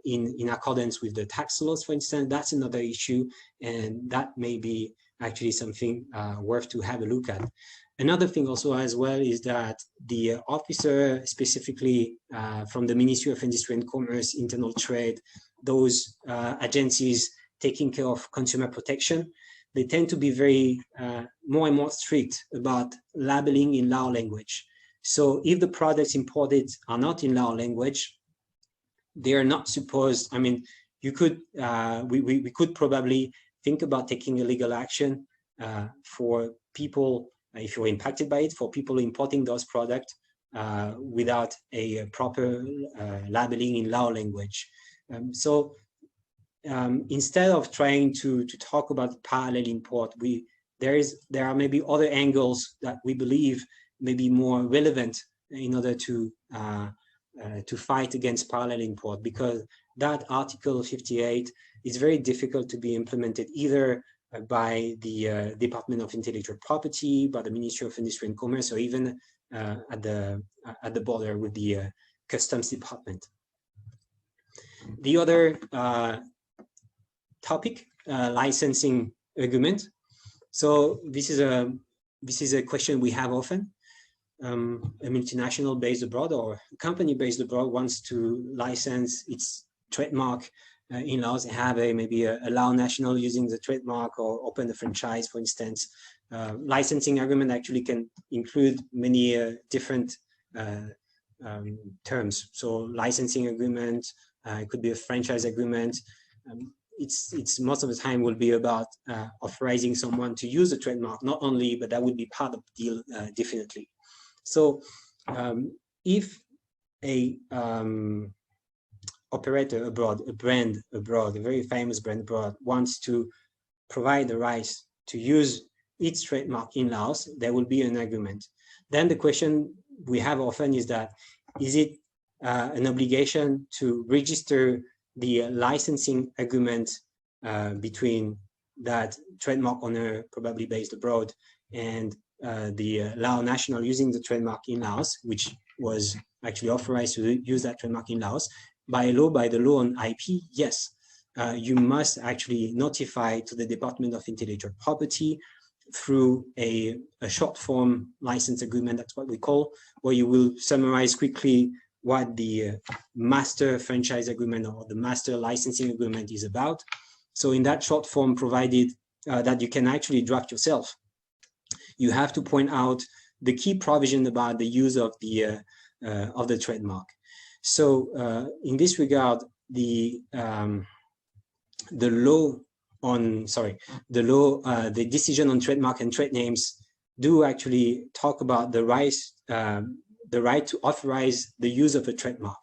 in accordance with the tax laws, for instance, that's another issue, and that may be actually something worth to have a look at. Another thing also as well is that the officer, specifically from the Ministry of Industry and Commerce, Internal Trade, those agencies taking care of consumer protection, they tend to be very more and more strict about labeling in Lao language. So if the products imported are not in Lao language, they are not supposed, I mean, you could, we could probably think about taking a legal action for people, if you're impacted by it, for people importing those products without a proper labeling in Lao language. Instead of trying to talk about parallel import, there are maybe other angles that we believe may be more relevant in order to fight against parallel import, because that Article 58 is very difficult to be implemented either by the Department of Intellectual Property, by the Ministry of Industry and Commerce, or even at the border with the Customs Department. The other topic, licensing agreement. So this is a question we have often. A multinational based abroad or a company based abroad wants to license its trademark in Laos, have maybe a Lao national using the trademark or open a franchise, for instance. Licensing agreement actually can include many different terms. So licensing agreement, it could be a franchise agreement. It's most of the time will be about authorizing someone to use a trademark, not only, but that would be part of the deal, definitely. So if a operator abroad, a brand abroad, a very famous brand abroad, wants to provide the rights to use its trademark in Laos, there will be an agreement. Then the question we have often is that, is it an obligation to register the licensing agreement between that trademark owner, probably based abroad, and the Lao national using the trademark in Laos, which was actually authorized to use that trademark in Laos? By the law on IP, yes. You must actually notify to the Department of Intellectual Property through a short form license agreement, that's what we call, where you will summarize quickly what the master franchise agreement or the master licensing agreement is about. So in that short form, provided that you can actually draft yourself, you have to point out the key provision about the use of the trademark. So in this regard, the decision on trademark and trade names do actually talk about the right to authorize the use of a trademark.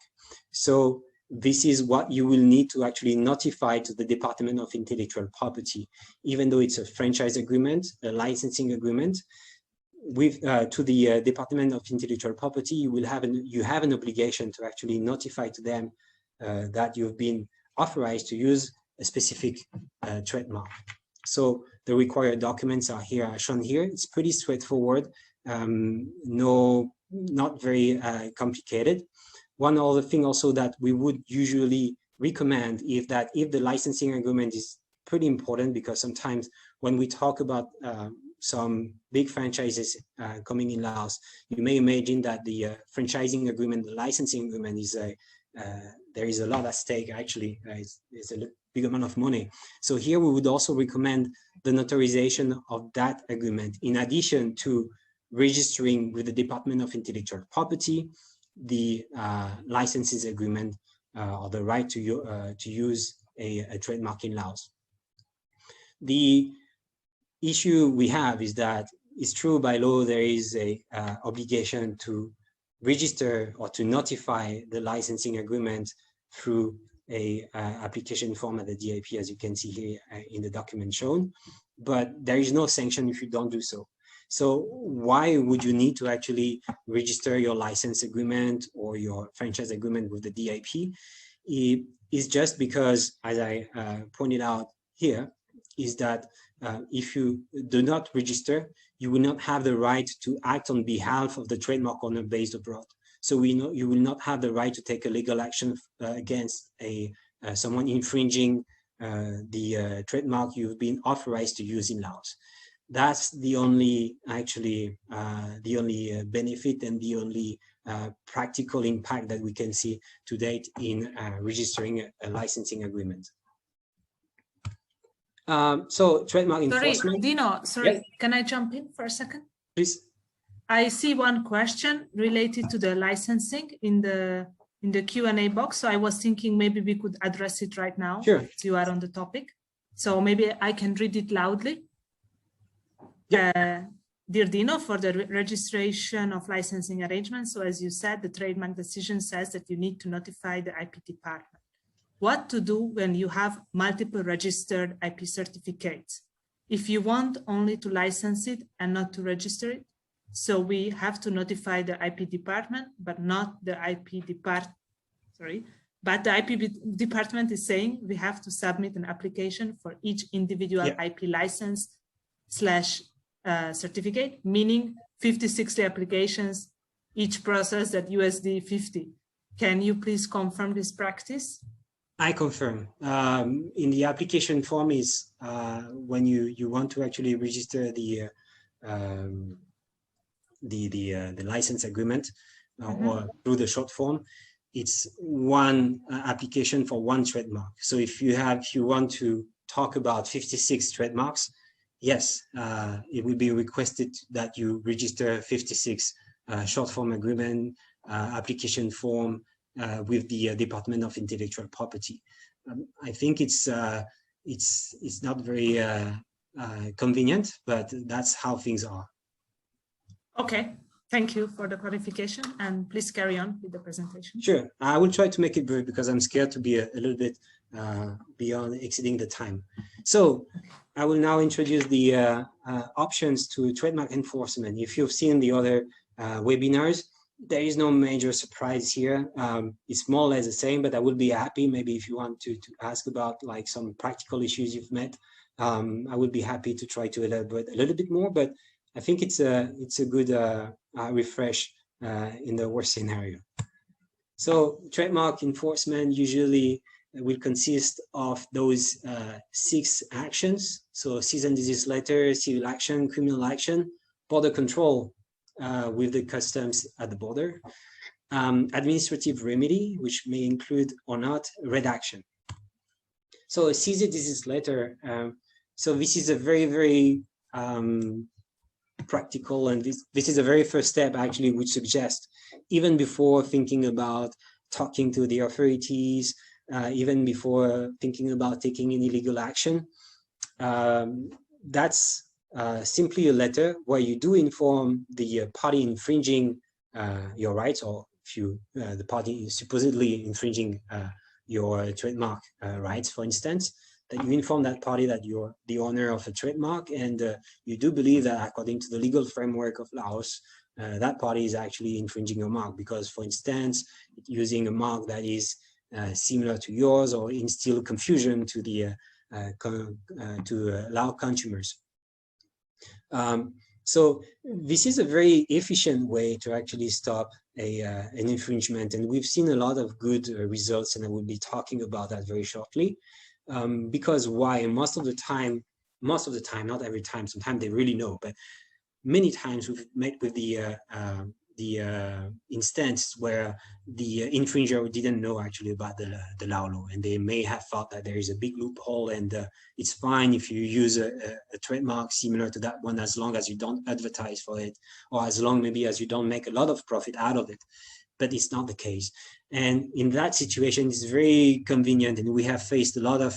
So this is what you will need to actually notify to the Department of Intellectual Property, even though it's a franchise agreement, a licensing agreement. With to the Department of Intellectual Property, you have an obligation to actually notify to them that you've been authorized to use specific trademark. So the required documents are shown here. It's pretty straightforward, not very complicated. One other thing also that we would usually recommend is that if the licensing agreement is pretty important, because sometimes when we talk about some big franchises coming in Laos, you may imagine that the franchising agreement, the licensing agreement is there is a lot at stake. Actually, it's a big amount of money. So here we would also recommend the notarization of that agreement, in addition to registering with the Department of Intellectual Property the licenses agreement or the right to use a trademark in Laos. The issue we have is that it's true by law there is a obligation to register or to notify the licensing agreement through a application form at the DIP, as you can see here in the document shown, but there is no sanction if you don't do so. So why would you need to actually register your license agreement or your franchise agreement with the DIP? It is just because, as I pointed out here, is that if you do not register, you will not have the right to act on behalf of the trademark owner based abroad. So we know you will not have the right to take a legal action against someone infringing the trademark you've been authorized to use in Laos. That's the only, actually, the only benefit and the only practical impact that we can see to date in registering a licensing agreement. So trademark enforcement. Dino, sorry, Yes? Can I jump in for a second? Please. I see one question related to the licensing in the Q&A box. So I was thinking maybe we could address it right now. Sure. If you are on the topic. So maybe I can read it loudly. Yeah. Dear Dino, for the registration of licensing arrangements, so as you said, the trademark decision says that you need to notify the IP department. What to do when you have multiple registered IP certificates? If you want only to license it and not to register it, so we have to notify the IP department, but not the IP department, sorry. But the IP department is saying we have to submit an application for each individual IP license / certificate, meaning 50, 60 applications, each processed at USD 50. Can you please confirm this practice? I confirm. In the application form is when you want to actually register the license agreement or through the short form, it's one application for one trademark. So if you want to talk about 56 trademarks, yes, it will be requested that you register 56 short form agreement application form with the Department of Intellectual Property. I think it's not very convenient, but that's how things are. Okay. Thank you for the clarification, and please carry on with the presentation. Sure. I will try to make it brief because I'm scared to be a little bit beyond exceeding the time. So I will now introduce the options to trademark enforcement. If you've seen the other webinars, there is no major surprise here. It's more or less the same, but I would be happy maybe if you want to ask about like some practical issues you've met. I would be happy to try to elaborate a little bit more, but I think it's a good refresh in the worst scenario. So trademark enforcement usually will consist of those 6 actions. So cease and desist letter, civil action, criminal action, border control with the customs at the border, administrative remedy, which may include or not redaction. So a cease and desist letter. So this is a very, very practical, and this is the very first step actually, which suggests even before thinking about talking to the authorities, even before thinking about taking any legal action, that's simply a letter where you do inform the party infringing your rights, or if you the party is supposedly infringing your trademark rights, for instance, that you inform that party that you're the owner of a trademark, and you do believe that according to the legal framework of Laos, that party is actually infringing your mark because, for instance, using a mark that is similar to yours or instill confusion to the Lao consumers. So this is a very efficient way to actually stop an infringement, and we've seen a lot of good results, and I will be talking about that very shortly. Because why? Most of the time, not every time, sometimes they really know, but many times we've met with the instance where the infringer didn't know actually about the Lao law, and they may have thought that there is a big loophole and it's fine if you use a trademark similar to that one as long as you don't advertise for it, or as long maybe as you don't make a lot of profit out of it. But it's not the case. And in that situation, it's very convenient, and we have faced a lot of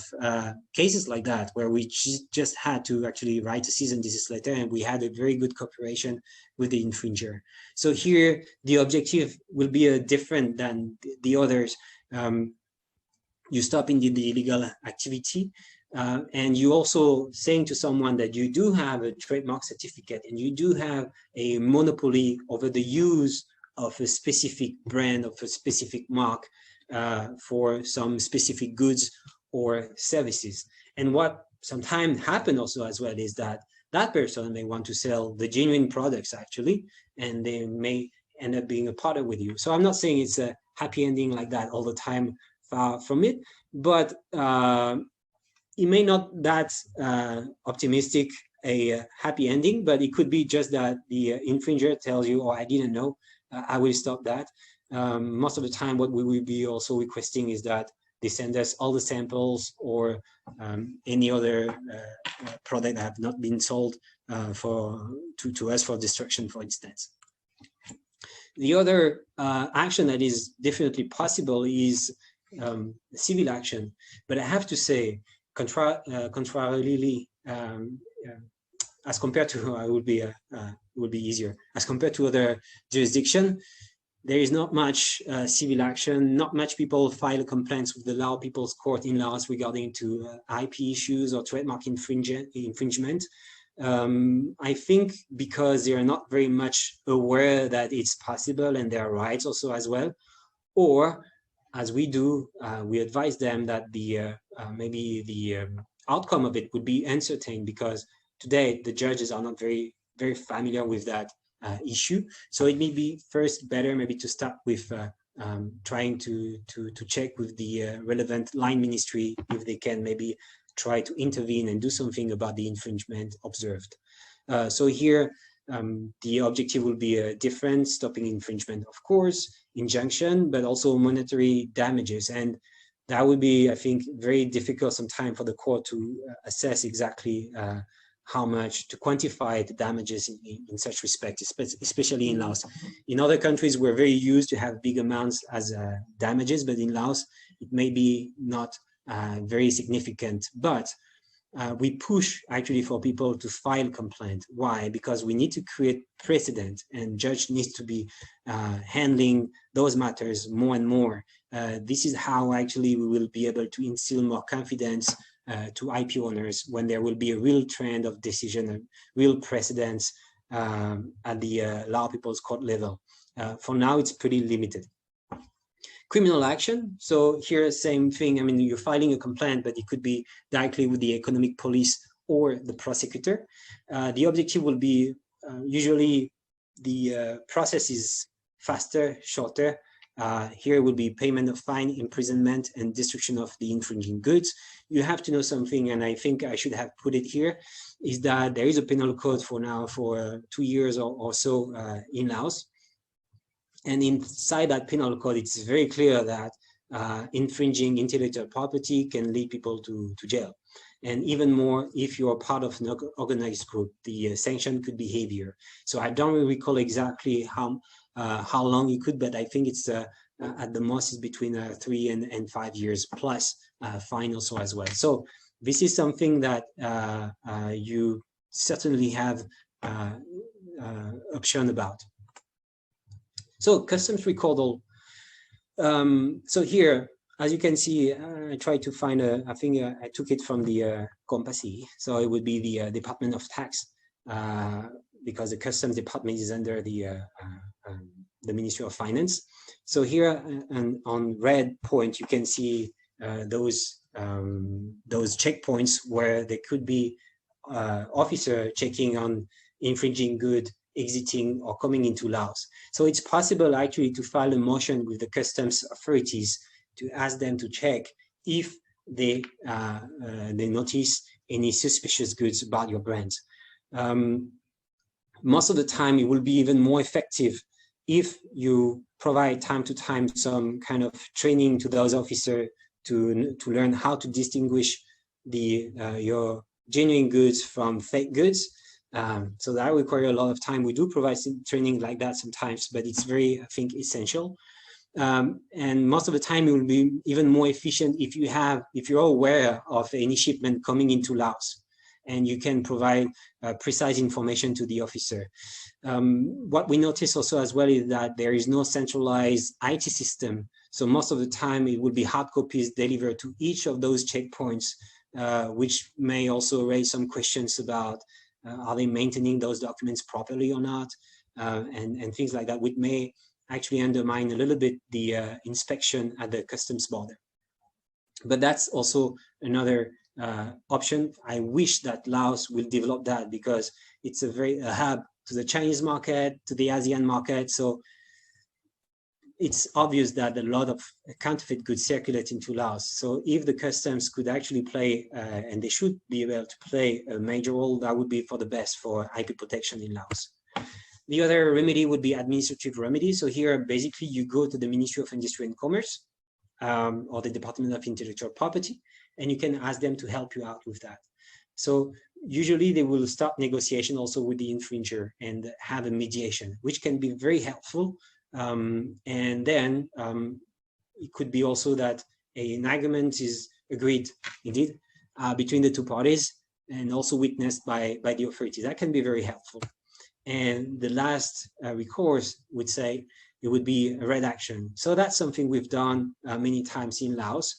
cases like that where we just had to actually write a cease and desist letter, and we had a very good cooperation with the infringer. So here, the objective will be different than the others. You stop indeed the illegal activity, and you also saying to someone that you do have a trademark certificate and you do have a monopoly over the use of a specific brand, of a specific mark for some specific goods or services. And what sometimes happen also as well is that that person may want to sell the genuine products actually, and they may end up being a partner with you. So I'm not saying it's a happy ending like that all the time, far from it, but it may not that optimistic a happy ending, but it could be just that the infringer tells you, oh, I didn't know, I will stop that. Most of the time, what we will be also requesting is that they send us all the samples or any other product that have not been sold to us for destruction, for instance. The other action that is definitely possible is civil action, but I have to say, contrarily, as compared to, would be easier. As compared to other jurisdiction, there is not much civil action, not much people file complaints with the Lao People's Court in Laos regarding to IP issues or trademark infringement. I think because they are not very much aware that it's possible and their rights also as well, or as we do, we advise them that the maybe the outcome of it would be uncertain, because today the judges are not very familiar with that issue. So it may be first better maybe to start with trying to check with the relevant line ministry if they can maybe try to intervene and do something about the infringement observed. So here the objective will be different: stopping infringement, of course, injunction, but also monetary damages. And that would be, I think, very difficult sometimes for the court to assess exactly how much to quantify the damages in such respect, especially in Laos. In other countries, we're very used to have big amounts as damages, but in Laos, it may be not very significant. But we push actually for people to file complaint. Why? Because we need to create precedent, and judge needs to be handling those matters more and more. This is how actually we will be able to instill more confidence to IP owners when there will be a real trend of decision, a real precedence at the Lao People's Court level. For now, it's pretty limited. Criminal action. So here, same thing. I mean, you're filing a complaint, but it could be directly with the economic police or the prosecutor. The objective will be usually the process is faster, shorter. Here will be payment of fine, imprisonment, and destruction of the infringing goods. You have to know something, and I think I should have put it here, is that there is a penal code for now for 2 years or so in Laos. And inside that penal code, it's very clear that infringing intellectual property can lead people to jail. And even more, if you're part of an organized group, the sanction could be heavier. So I don't really recall exactly how long it could, but I think it's at the most is between 3 and 5 years plus fine also as well. So this is something that you certainly have option about. So customs recordal. So here, as you can see, I tried to find I think I took it from the Compassi. So it would be the Department of Tax, because the Customs Department is under the the Ministry of Finance. So here on red point, you can see those checkpoints where there could be officer checking on infringing good exiting or coming into Laos. So it's possible actually to file a motion with the customs authorities to ask them to check if they notice any suspicious goods about your brand. Most of the time, it will be even more effective if you provide time to time some kind of training to those officers to learn how to distinguish your genuine goods from fake goods. So that requires a lot of time. We do provide some training like that sometimes, but it's very, I think, essential. And most of the time, it will be even more efficient if you're aware of any shipment coming into Laos, and you can provide precise information to the officer. What we notice also as well is that there is no centralized IT system. So most of the time, it will be hard copies delivered to each of those checkpoints, which may also raise some questions about are they maintaining those documents properly or not, and things like that, which may actually undermine a little bit the inspection at the customs border. But that's also another option. I wish that Laos will develop that, because it's a hub to the Chinese market, to the ASEAN market. So it's obvious that a lot of counterfeit goods circulate into Laos. So if the customs could actually play, and they should be able to play a major role, that would be for the best for IP protection in Laos. The other remedy would be administrative remedy. So here, basically, you go to the Ministry of Industry and Commerce or the Department of Intellectual Property, and you can ask them to help you out with that. So usually they will start negotiation also with the infringer and have a mediation, which can be very helpful. And then it could be also that an agreement is agreed, indeed, between the two parties and also witnessed by the authorities. That can be very helpful. And the last recourse would say it would be a red action. So that's something we've done many times in Laos.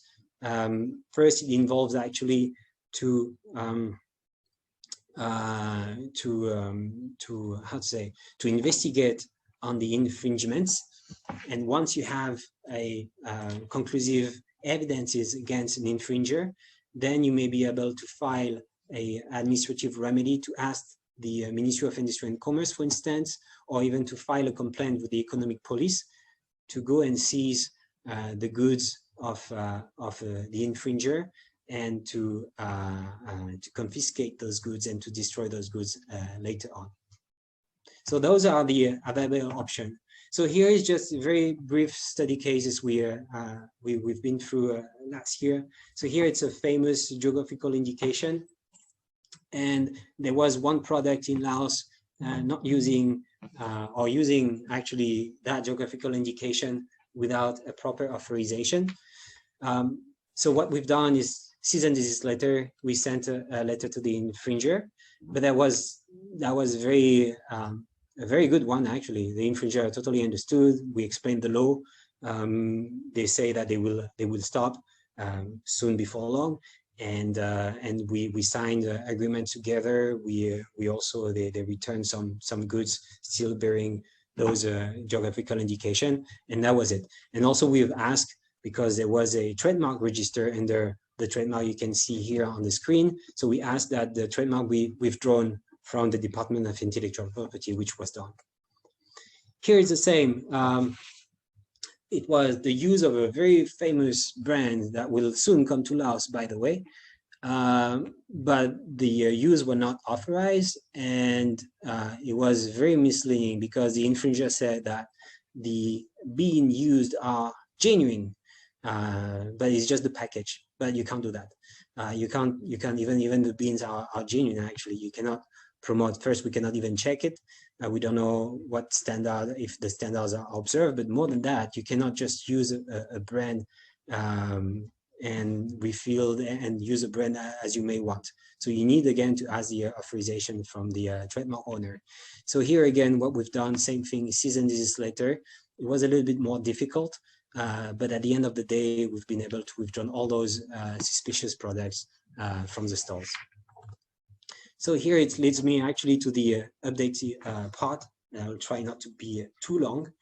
First, it involves actually to investigate on the infringements. And once you have a conclusive evidences against an infringer, then you may be able to file an administrative remedy to ask the Ministry of Industry and Commerce, for instance, or even to file a complaint with the economic police to go and seize the goods of the infringer and to confiscate those goods and to destroy those goods later on. So those are the available options. So here is just a very brief study cases we've been through last year. So here it's a famous geographical indication. And there was one product in Laos not using or using actually that geographical indication without a proper authorization. So what we've done is cease and desist letter. We sent a letter to the infringer, but that was a very good one, actually. The infringer totally understood. We explained the law. They say that they will stop soon before long. And we signed an agreement together. We also they returned some goods still bearing those geographical indication, and that was it. And also we've asked, because there was a trademark register under the trademark you can see here on the screen. So we asked that the trademark be withdrawn from the Department of Intellectual Property, which was done. Here is the same. It was the use of a very famous brand that will soon come to Laos, by the way. But the use were not authorized, and it was very misleading because the infringer said that the bean used are genuine, but it's just the package. But you can't do that. You can't even the beans are genuine. Actually, you cannot promote. First, we cannot even check it. We don't know what standard, if the standards are observed, but more than that, you cannot just use a brand and refill and use a brand as you may want. So you need again to ask the authorization from the trademark owner. So here again, what we've done, same thing, cease and desist letter. It was a little bit more difficult, but at the end of the day, we've been able to withdraw all those suspicious products from the stores. So here it leads me actually to the update part. I'll try not to be too long.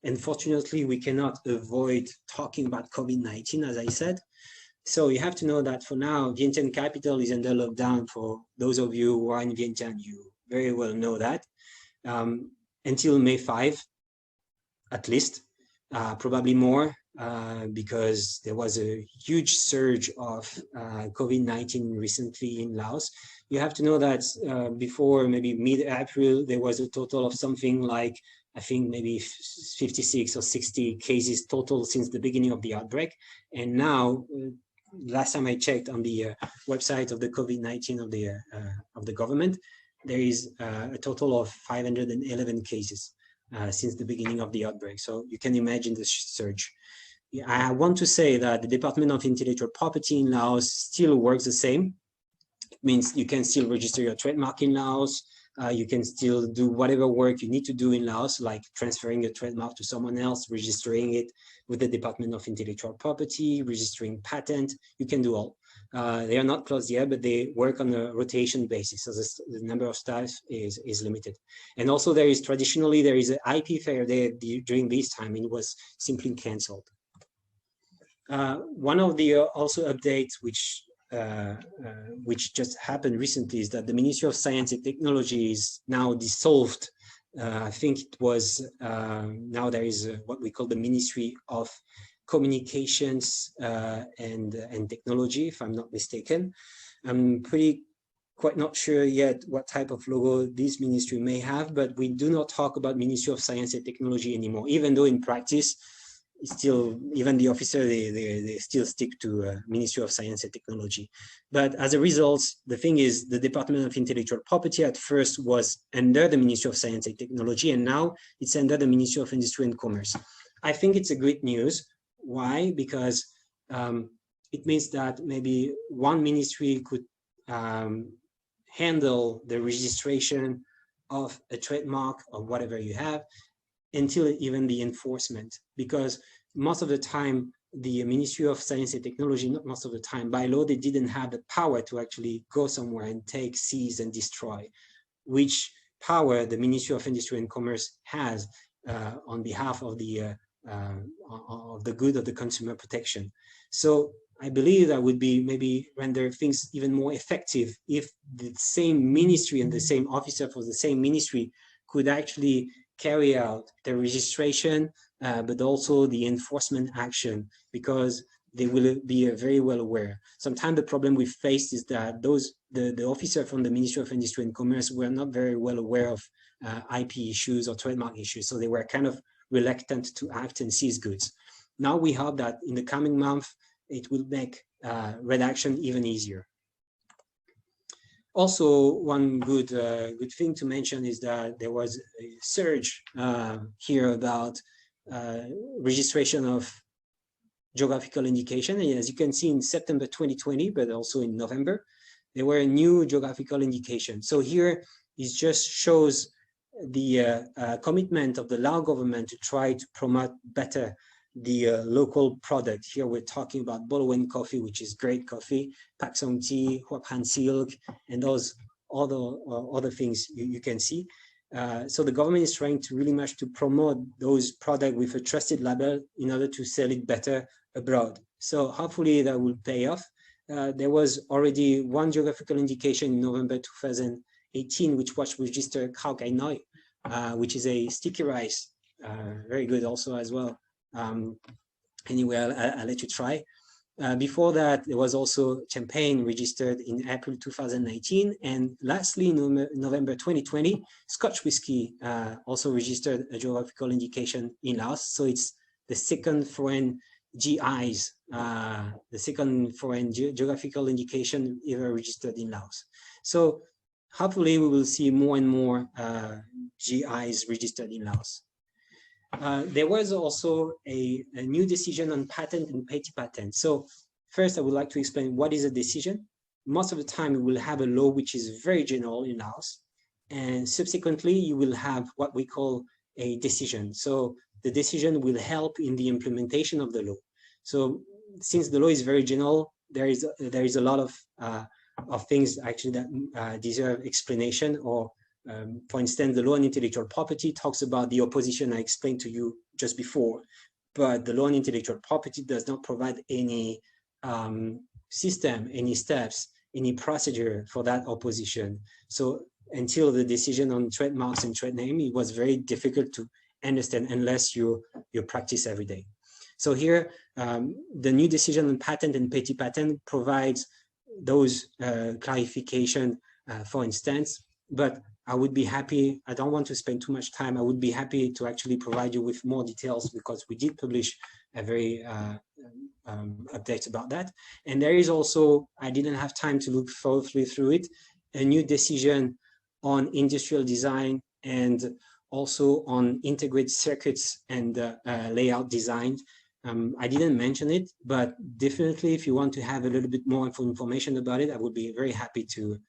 Unfortunately, we cannot avoid talking about COVID-19, as I said. So you have to know that for now, Vientiane capital is under lockdown. For those of you who are in Vientiane, you very well know that. Until May 5, at least, probably more, because there was a huge surge of COVID-19 recently in Laos. You have to know that before maybe mid-April, there was a total of something like, I think maybe 56 or 60 cases total since the beginning of the outbreak. And now, last time I checked on the website of the COVID-19 of the government, there is a total of 511 cases since the beginning of the outbreak. So you can imagine the surge. I want to say that the Department of Intellectual Property in Laos still works the same. It means you can still register your trademark in Laos. You can still do whatever work you need to do in Laos, like transferring a trademark to someone else, registering it with the Department of Intellectual Property, registering patent. You can do all. They are not closed yet, but they work on a rotation basis, so the number of staff is limited. And also traditionally there is an IP fair there during this time, and it was simply canceled. One of the also updates which just happened recently is that the Ministry of Science and Technology is now dissolved. I think it was, now there is what we call the Ministry of Communications and Technology, if I'm not mistaken. I'm quite not sure yet what type of logo this ministry may have, but we do not talk about Ministry of Science and Technology anymore, even though in practice, still, even the officer, they still stick to Ministry of Science and Technology. But as a result, the thing is, the Department of Intellectual Property at first was under the Ministry of Science and Technology, and now it's under the Ministry of Industry and Commerce. I think it's a great news. Why? Because it means that maybe one ministry could handle the registration of a trademark or whatever you have, until even the enforcement, because most of the time, the Ministry of Science and Technology, not most of the time, by law, they didn't have the power to actually go somewhere and take, seize, and destroy, which power the Ministry of Industry and Commerce has on behalf of the good of the consumer protection. So I believe that would be maybe render things even more effective if the same ministry and the same officer for the same ministry could actually carry out the registration, but also the enforcement action, because they will be very well aware. Sometimes the problem we faced is that the officer from the Ministry of Industry and Commerce were not very well aware of IP issues or trademark issues, so they were kind of reluctant to act and seize goods. Now we hope that in the coming month, it will make redaction even easier. Also, one good thing to mention is that there was a surge here about registration of geographical indication. And as you can see in September 2020, but also in November, there were new geographical indications. So here it just shows the commitment of the Lao government to try to promote better the local product. Here we're talking about Bolowen coffee, which is great coffee, Pak Song tea, Huapan silk, and those other things you can see. So the government is trying to really much to promote those products with a trusted label in order to sell it better abroad. So hopefully that will pay off. There was already one geographical indication in November 2018, which was registered Khao Kai Noi, which is a sticky rice, very good also as well. Anyway, I'll let you try. Before that, there was also champagne registered in April 2019. And lastly, in November 2020, Scotch whiskey also registered a geographical indication in Laos. So it's the second foreign GIs, the second foreign geographical indication ever registered in Laos. So hopefully we will see more and more GIs registered in Laos. There was also a new decision on patent and petty patent. So first, I would like to explain what is a decision. Most of the time, we will have a law which is very general in Laos, and subsequently, you will have what we call a decision. So the decision will help in the implementation of the law. So since the law is very general, there is a lot of things actually that deserve explanation or For instance, the law on intellectual property talks about the opposition I explained to you just before, but the law on intellectual property does not provide any system, any steps, any procedure for that opposition. So until the decision on trademarks and trade name, it was very difficult to understand unless you practice every day. So here, the new decision on patent and petty patent provides those clarification, for instance, but I would be happy, I don't want to spend too much time, I would be happy to actually provide you with more details because we did publish a very update about that. And there is also, I didn't have time to look thoroughly through it, a new decision on industrial design and also on integrated circuits and layout design. I didn't mention it, but definitely if you want to have a little bit more information about it, I would be very happy to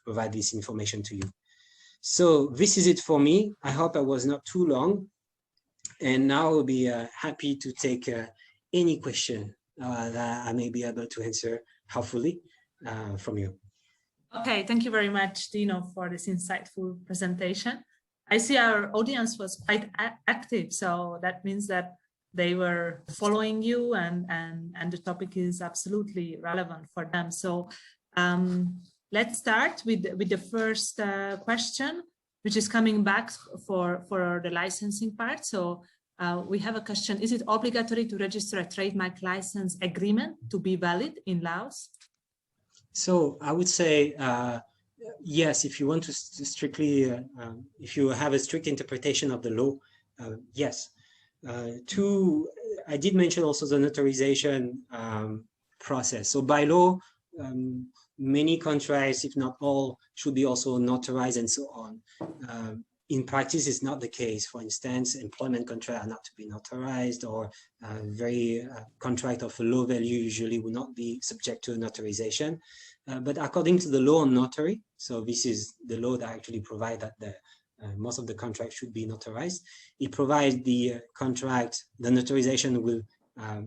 provide this information to you. So this is it for me. I hope I was not too long. And now I'll be happy to take any question that I may be able to answer, hopefully, from you. Okay, thank you very much, Dino, for this insightful presentation. I see our audience was quite active, so that means that they were following you and the topic is absolutely relevant for them. So let's start with the first question, which is coming back for the licensing part. So we have a question, is it obligatory to register a trademark license agreement to be valid in Laos? So I would say, yes, if you want to strictly, if you have a strict interpretation of the law, yes. I did mention also the notarization process. So by law, many contracts, if not all, should be also notarized and so on. In practice, it's not the case. For instance, employment contracts are not to be notarized, or contract of a low value usually will not be subject to a notarization. But according to the law on notary, so this is the law that actually provides that most of the contracts should be notarized. It provides the contract, the notarization will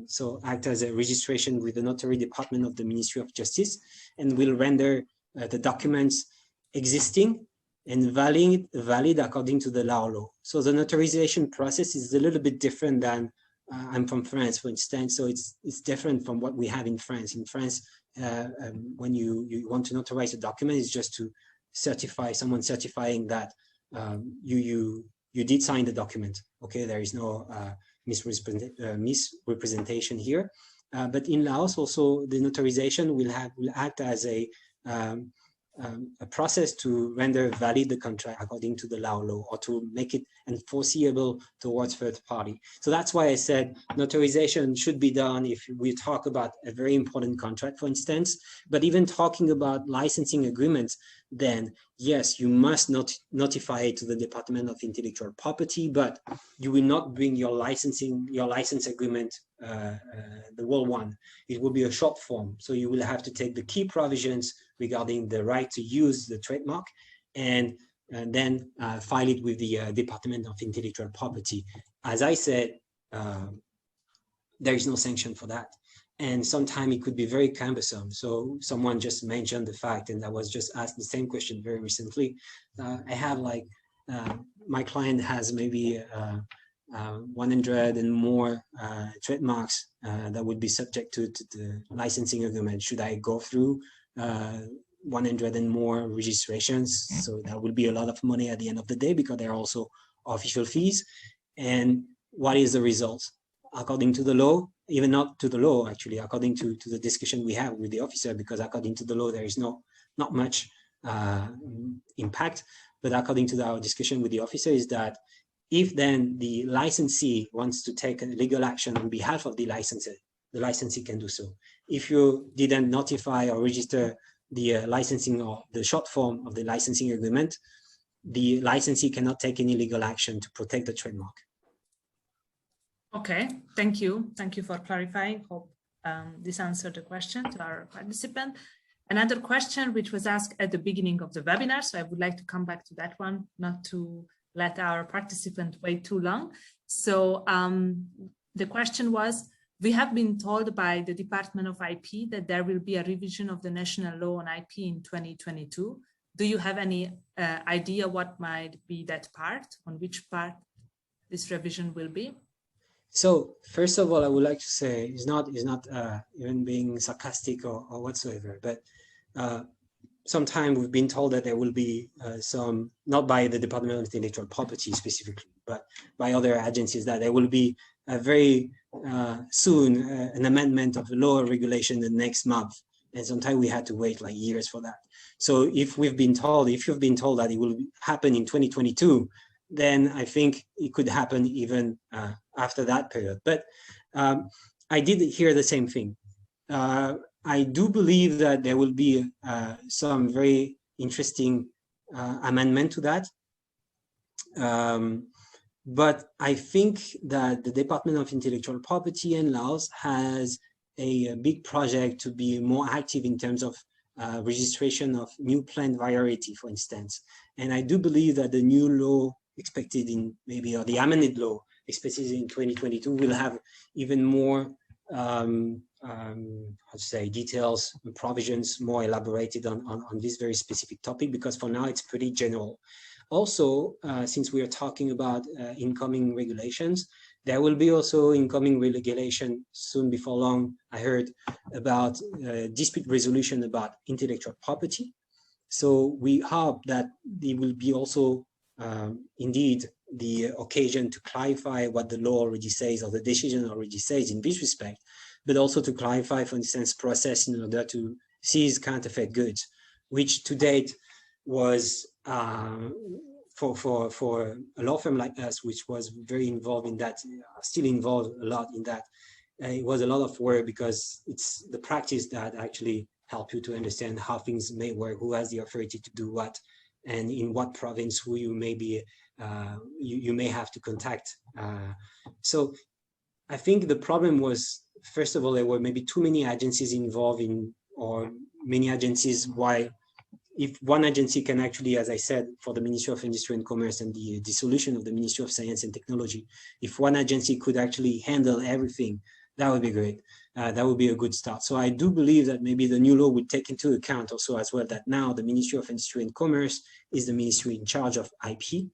so act as a registration with the notary department of the Ministry of Justice and will render the documents existing and valid according to the Lao law. So the notarization process is a little bit different than, I'm from France, for instance, so it's different from what we have in France. In France, when you want to notarize a document, it's just to certify, someone certifying that you did sign the document. Okay, there is no misrepresentation here. But in Laos, also the notarization will act as a process to render valid the contract according to the Lao law, or to make it enforceable towards third party. So that's why I said notarization should be done if we talk about a very important contract, for instance. But even talking about licensing agreements, then yes, you must notify it to the Department of Intellectual Property, but you will not bring your license agreement, the whole one. It will be a short form. So you will have to take the key provisions regarding the right to use the trademark and then file it with the Department of Intellectual Property. As I said, there is no sanction for that. And sometimes it could be very cumbersome. So someone just mentioned the fact, and I was just asked the same question very recently. I have like, my client has maybe 100 and more trademarks that would be subject to the licensing agreement. Should I go through 100 and more registrations? So that would be a lot of money at the end of the day, because there are also official fees. And what is the result? According to the law, even not to the law, actually, according to the discussion we have with the officer, because according to the law, there is not much impact. But according to our discussion with the officer is that if then the licensee wants to take a legal action on behalf of the licensee can do so. If you didn't notify or register the licensing or the short form of the licensing agreement, the licensee cannot take any legal action to protect the trademark. Okay, thank you. Thank you for clarifying. Hope this answered the question to our participant. Another question which was asked at the beginning of the webinar, so I would like to come back to that one, not to let our participant wait too long. So the question was, we have been told by the Department of IP that there will be a revision of the national law on IP in 2022. do you have any idea what might be that part, on which part this revision will be? So first of all, I would like to say it's not even being sarcastic or whatsoever, but sometime we've been told that there will be some, not by the Department of Intellectual Property specifically, but by other agencies, that there will be a very soon an amendment of the law or regulation the next month. And sometimes we had to wait like years for that. So if you've been told that it will happen in 2022, then I think it could happen even after that period. But I did hear the same thing. I do believe that there will be some very interesting amendment to that. But I think that the Department of Intellectual Property in Laos has a big project to be more active in terms of registration of new plant variety, for instance. And I do believe that the new law expected in maybe, or the amended law expected in 2022 will have even more how to say, details and provisions more elaborated on this very specific topic, because for now it's pretty general. Also, since we are talking about incoming regulations, there will be also incoming regulation soon before long. I heard about dispute resolution about intellectual property. So we hope that there will be also indeed the occasion to clarify what the law already says or the decision already says in this respect, but also to clarify, for instance, process in order to seize counterfeit goods, which to date was for a law firm like us, which was very involved in that, still involved a lot in that. It was a lot of work because it's the practice that actually help you to understand how things may work, who has the authority to do what, and in what province who you may be, you may have to contact. So I think the problem was, first of all, there were maybe too many agencies involved in, or many agencies. Why, if one agency can actually, as I said, for the Ministry of Industry and Commerce and the dissolution of the Ministry of Science and Technology, if one agency could actually handle everything, that would be great. That would be a good start. So I do believe that maybe the new law would take into account also as well that now the Ministry of Industry and Commerce is the ministry in charge of IP,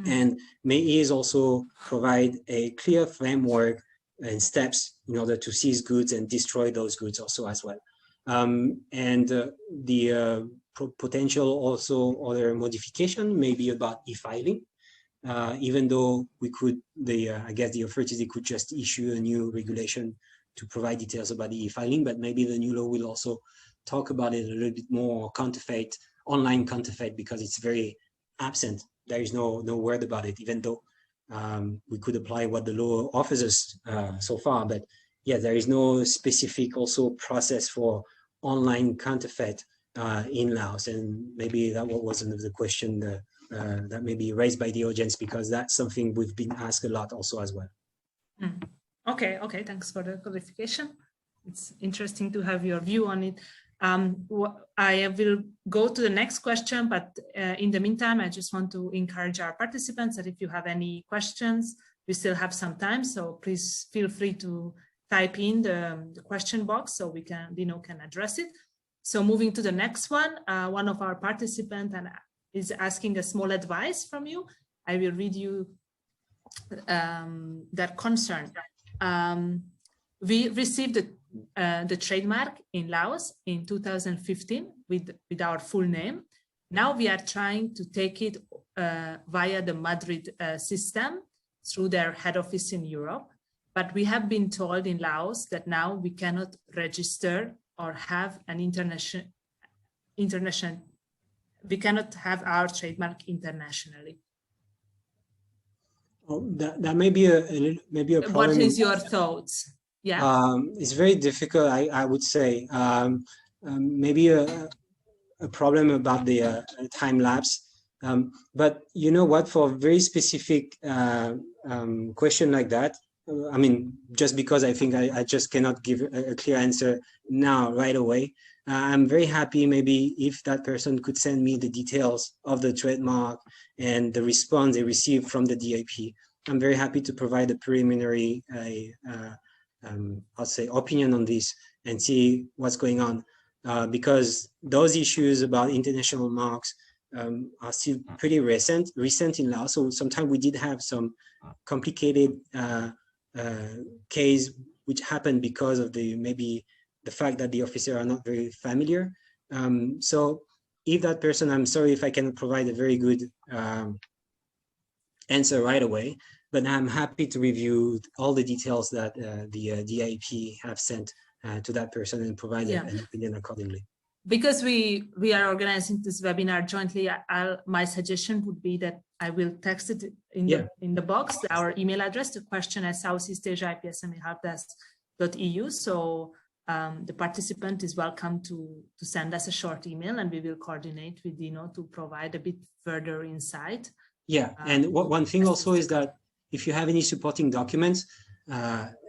and may also provide a clear framework and steps in order to seize goods and destroy those goods also as well. The potential also other modification may be about e-filing, even though we could, I guess the authorities, they could just issue a new regulation to provide details about the e-filing, but maybe the new law will also talk about it a little bit more, counterfeit, online counterfeit, because it's very absent. There is no word about it, even though we could apply what the law offers us so far, but yeah, there is no specific also process for online counterfeit in Laos, and maybe that was another question that may be raised by the audience, because that's something we've been asked a lot also as well. Okay, thanks for the clarification. It's interesting to have your view on it. I will go to the next question, but in the meantime, I just want to encourage our participants that if you have any questions, we still have some time, so please feel free to type in the question box so Dino can address it. So moving to the next one, one of our participants is asking a small advice from you. I will read you that concern. We received the trademark in Laos in 2015 with our full name. Now we are trying to take it via the Madrid system through their head office in Europe. But we have been told in Laos that now we cannot register or have an international, we cannot have our trademark internationally. Oh, that may be a problem. What is your thoughts? Yeah. It's very difficult, I would say. Maybe a problem about the time lapse. But you know what, for a very specific question like that, I mean, just because I think I just cannot give a clear answer now, right away. I'm very happy maybe if that person could send me the details of the trademark and the response they received from the DIP. I'm very happy to provide a preliminary, I'll say, opinion on this and see what's going on. because those issues about international marks are still pretty recent in Laos. So sometimes we did have some complicated case which happened because of maybe the fact that the officers are not very familiar. So if that person, I'm sorry if I cannot provide a very good answer right away, but I'm happy to review all the details that the DIP have sent to that person and provide an opinion accordingly. Because we are organizing this webinar jointly, my suggestion would be that I will text it in the box, our email address, the question@southeastasiaipsmehelpdesk.eu. So the participant is welcome to send us a short email, and we will coordinate with Dino to provide a bit further insight. Yeah, and one thing also is that if you have any supporting documents,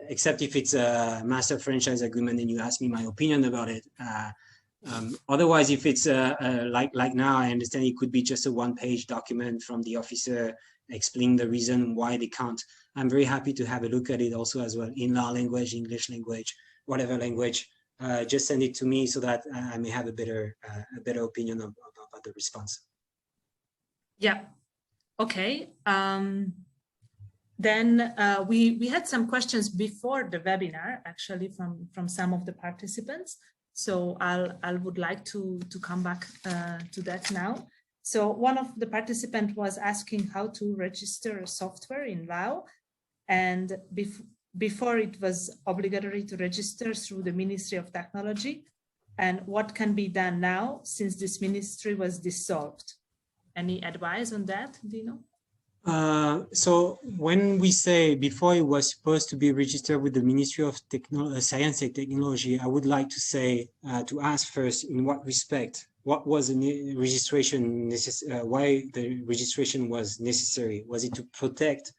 except if it's a master franchise agreement and you ask me my opinion about it, otherwise, if it's like now, I understand it could be just a one-page document from the officer explaining the reason why they can't. I'm very happy to have a look at it also as well in Lao language, English language, whatever language. Just send it to me so that I may have a better opinion about the response. Yeah. Okay. Then we had some questions before the webinar, actually, from some of the participants. So I would like to come back to that now. So one of the participants was asking how to register software in Lao, and before it was obligatory to register through the Ministry of Technology, and what can be done now since this ministry was dissolved. Any advice on that, Dino? So when we say before it was supposed to be registered with the Ministry of Science and Technology, I would like to say, to ask first, in what respect, what was the registration why the registration was necessary? Was it to protect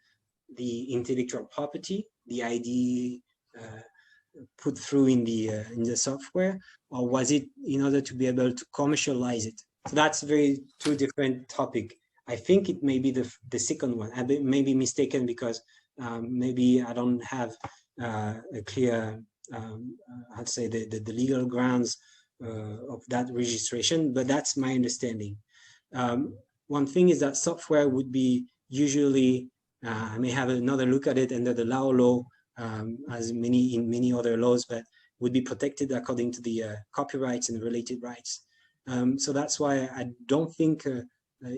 the intellectual property, the ID put through in the software, or was it in order to be able to commercialize it? So that's two different topics. I think it may be the second one. I may be mistaken because maybe I don't have a clear, I'd say the legal grounds of that registration, but that's my understanding. One thing is that software would be usually, I may have another look at it under the Lao law, as in many other laws, but would be protected according to the copyrights and related rights. So that's why I don't think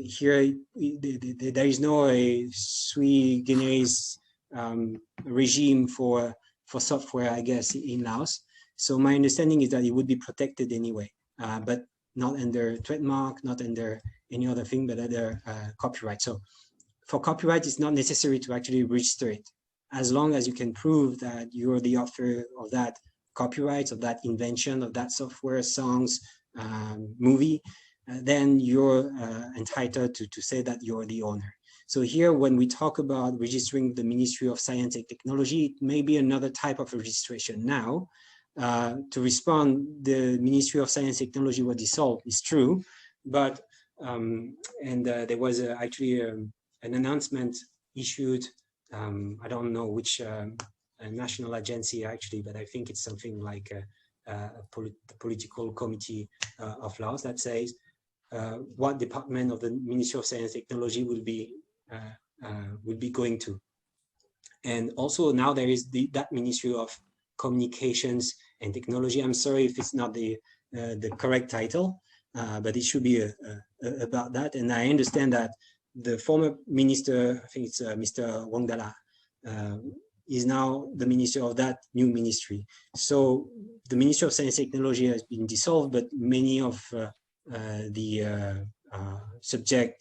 here there is no sui generis regime for software, I guess, in Laos. So my understanding is that it would be protected anyway, but not under trademark, not under any other thing, but under copyright. So for copyright, it's not necessary to actually register it, as long as you can prove that you're the author of that copyright, of that invention, of that software, songs, movie. Then you're entitled to say that you're the owner. So here, when we talk about registering the Ministry of Science and Technology, it may be another type of registration. Now, to respond, the Ministry of Science and Technology was dissolved, it's true, but, there was actually an announcement issued, I don't know which national agency actually, but I think it's something like the political committee of Laos that says what department of the Ministry of Science and Technology will be going to. And also now there is that Ministry of Communications and Technology. I'm sorry if it's not the correct title, but it should be about that. And I understand that the former minister, I think it's Mr. Wangdala, is now the minister of that new ministry. So the Ministry of Science and Technology has been dissolved, but many of the subject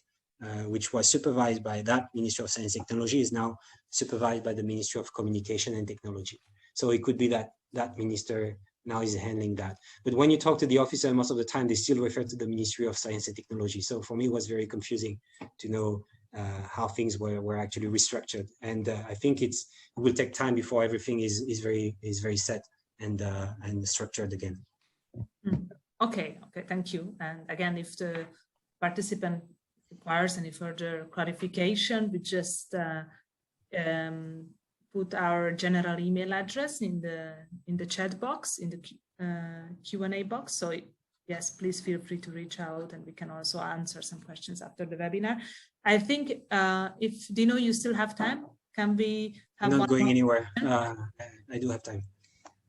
which was supervised by that Ministry of Science and Technology is now supervised by the Ministry of Communication and Technology. So it could be that that minister now is handling that. But when you talk to the officer, most of the time they still refer to the Ministry of Science and Technology. So for me, it was very confusing to know how things were actually restructured. And I think it will take time before everything is very set and structured again. Okay, thank you. And again, if the participant requires any further clarification, we just put our general email address in the chat box, in the Q&A box. So yes, please feel free to reach out, and we can also answer some questions after the webinar. I think if Dino, you still have time, can we have I'm not one going more? anywhere. I do have time.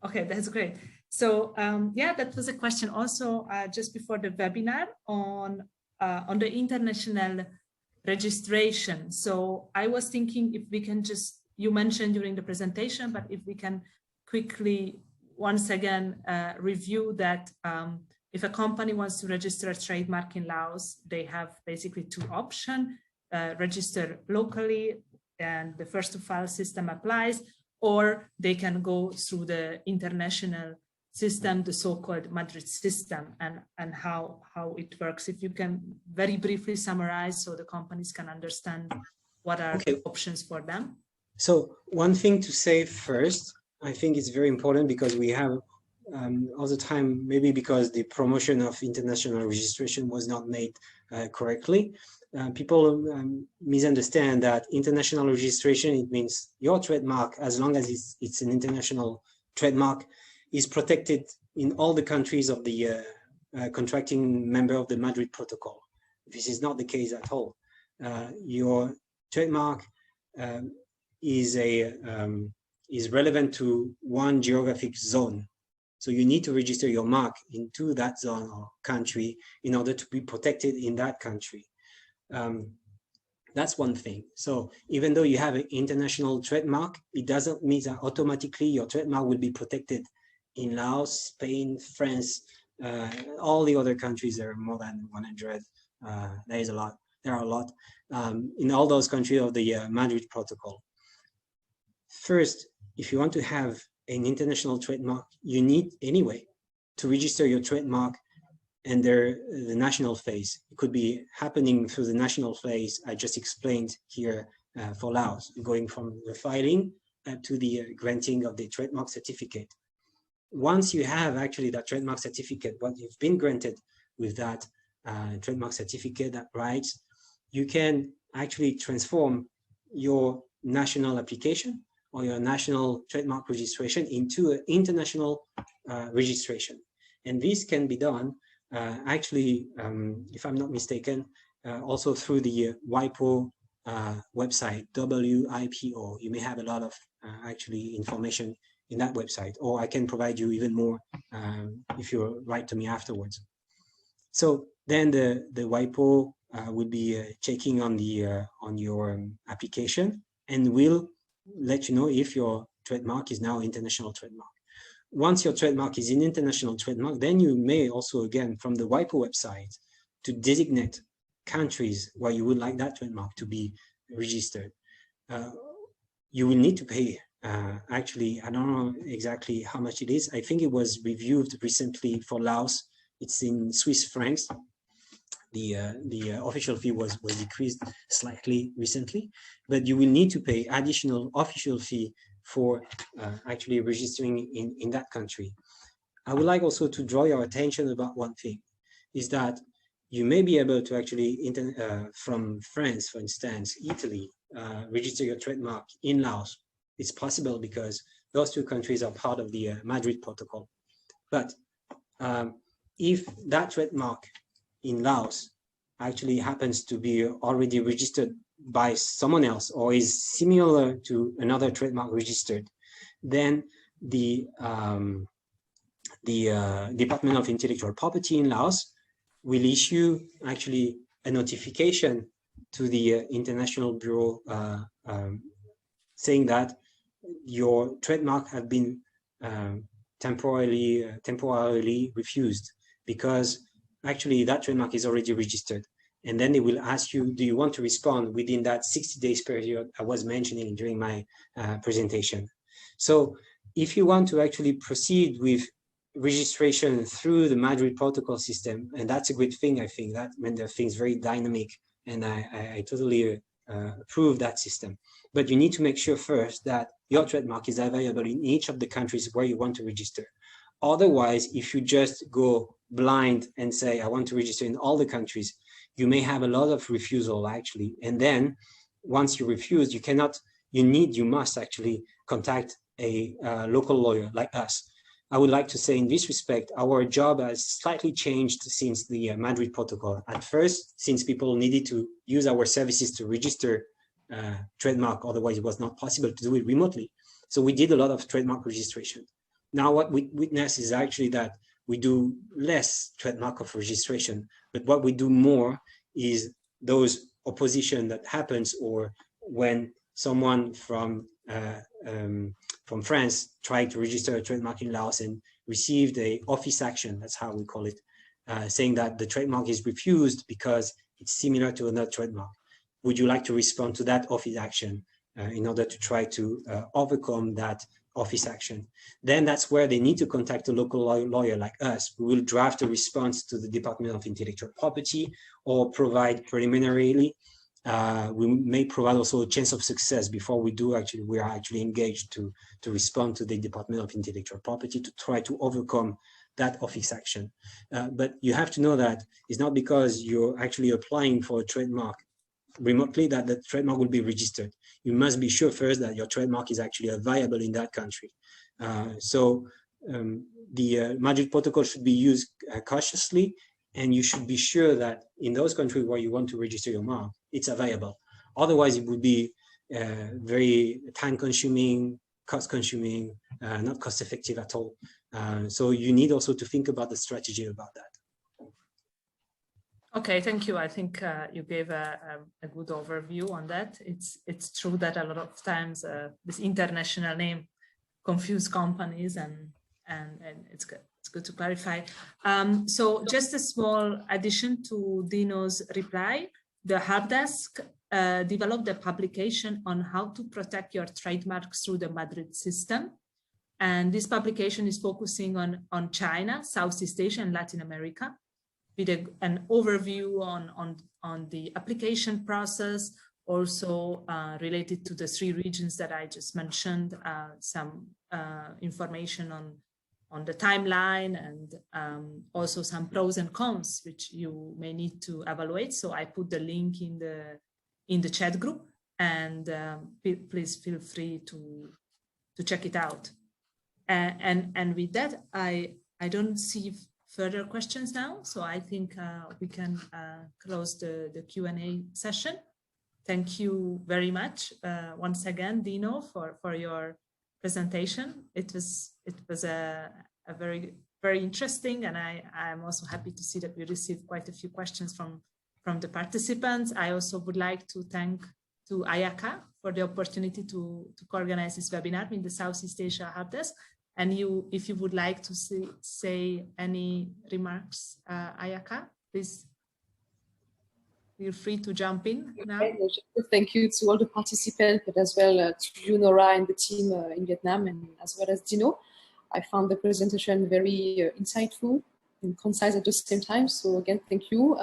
Okay, that's great. So yeah, that was a question also just before the webinar on the international registration. So I was thinking if we can just, you mentioned during the presentation, but if we can quickly once again review that if a company wants to register a trademark in Laos, they have basically two options: register locally and the first to file system applies, or they can go through the international system, the so-called Madrid system, and how it works. If you can very briefly summarize so the companies can understand what are the options for them. So one thing to say first, I think it's very important because we have all the time, maybe because the promotion of international registration was not made correctly. People misunderstand that international registration, it means your trademark, as long as it's an international trademark, is protected in all the countries of the contracting member of the Madrid Protocol. This is not the case at all. Your trademark is relevant to one geographic zone. So you need to register your mark into that zone or country in order to be protected in that country. That's one thing. So even though you have an international trademark, it doesn't mean that automatically your trademark will be protected in Laos, Spain, France, all the other countries. There are more than 100. There are a lot in all those countries of the Madrid Protocol. First, if you want to have an international trademark, you need anyway to register your trademark under the national phase. It could be happening through the national phase I just explained here for Laos, going from the filing to the granting of the trademark certificate. Once you have actually that trademark certificate, what you've been granted with that trademark certificate, that rights, you can actually transform your national application or your national trademark registration into an international registration. And this can be done actually, if I'm not mistaken, also through the WIPO website, WIPO. You may have a lot of actually information in that website, or I can provide you even more if you write to me afterwards. So then the WIPO will be checking on your application and will let you know if your trademark is now international trademark. Once your trademark is an international trademark, then you may also, again, from the WIPO website, to designate countries where you would like that trademark to be registered. You will need to pay, actually, I don't know exactly how much it is. I think it was reviewed recently for Laos. It's in Swiss francs. The official fee was decreased slightly recently, but you will need to pay additional official fee for actually registering in that country. I would like also to draw your attention about one thing, is that you may be able to actually, from France, for instance, Italy, register your trademark in Laos. It's possible because those two countries are part of the Madrid Protocol. But if that trademark in Laos actually happens to be already registered by someone else or is similar to another trademark registered, then the Department of Intellectual Property in Laos will issue actually a notification to the International Bureau saying that your trademark have been temporarily refused because actually that trademark is already registered. And then they will ask you, do you want to respond within that 60 days period I was mentioning during my presentation? So if you want to actually proceed with registration through the Madrid Protocol system, and that's a good thing, I think, that render things very dynamic, and I totally approve that system. But you need to make sure first that your trademark is available in each of the countries where you want to register. Otherwise, if you just go blind and say, I want to register in all the countries, you may have a lot of refusal actually. And then once you refuse, you cannot you must actually contact a local lawyer like us. I would like to say in this respect, our job has slightly changed since the Madrid Protocol. At first, since people needed to use our services to register trademark, otherwise it was not possible to do it remotely. So we did a lot of trademark registration. Now what we witness is actually that we do less trademark of registration, but what we do more is those opposition that happens, or when someone from France tried to register a trademark in Laos and received a office action, that's how we call it, saying that the trademark is refused because it's similar to another trademark. Would you like to respond to that office action in order to try to overcome that office action? Then that's where they need to contact a local lawyer like us. We will draft a response to the Department of Intellectual Property or provide preliminarily. We may provide also a chance of success before we are actually engaged to respond to the Department of Intellectual Property to try to overcome that office action. But you have to know that it's not because you're actually applying for a trademark remotely that the trademark will be registered. You must be sure first that your trademark is actually viable in that country. The Madrid Protocol should be used cautiously, and you should be sure that in those countries where you want to register your mark, it's available. Otherwise, it would be very time-consuming, cost-consuming, not cost-effective at all. So you need also to think about the strategy about that. Okay, thank you. I think you gave a good overview on that. It's true that a lot of times this international name confuse companies, and it's good to clarify. So just a small addition to Dino's reply. The help desk developed a publication on how to protect your trademarks through the Madrid system. And this publication is focusing on China, Southeast Asia, and Latin America, with an overview on the application process, also related to the 3 regions that I just mentioned, some information on the timeline, and also some pros and cons, which you may need to evaluate. So I put the link in the chat group, and please feel free to check it out. And with that, I don't see further questions now, so I think we can close the Q&A session. Thank you very much once again, Dino, for your presentation. It was a very, very interesting, and I'm also happy to see that we received quite a few questions from the participants. I also would like to thank to Ayaka for the opportunity to co-organize this webinar in the Southeast Asia Help Desk. And if you would like to say any remarks, Ayaka, please feel free to jump in now. Thank you to all the participants, but as well to you, Nora, and the team in Vietnam, and as well as Dino. I found the presentation very insightful and concise at the same time. So again, thank you.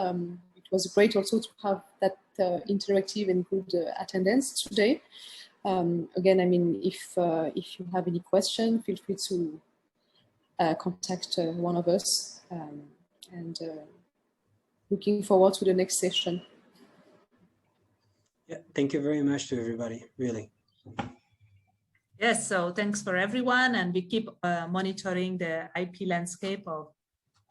It was great also to have that interactive and good attendance today. Again, I mean, if you have any question, feel free to contact one of us, and looking forward to the next session. Yeah, thank you very much to everybody, really. Yes, so thanks for everyone, and we keep monitoring the IP landscape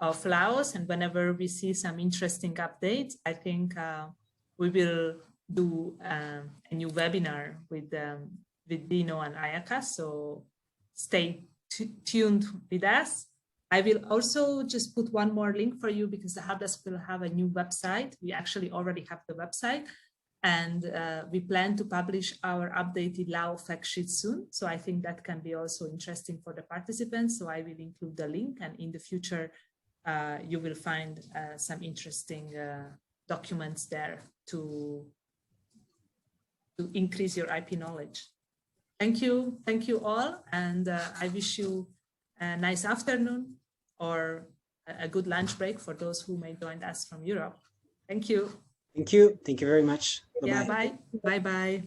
of Laos, and whenever we see some interesting updates, I think we will do a new webinar with Dino and Ayaka, so stay tuned with us. I will also just put one more link for you, because the Help Desk will have a new website. We actually already have the website, and we plan to publish our updated Lao fact sheet soon. So I think that can be also interesting for the participants. So I will include the link, and in the future, you will find some interesting documents there to increase your IP knowledge. Thank you all, and I wish you a nice afternoon or a good lunch break for those who may join us from Europe. Thank you. Thank you. Thank you very much. Bye-bye. Yeah, bye. Bye-bye.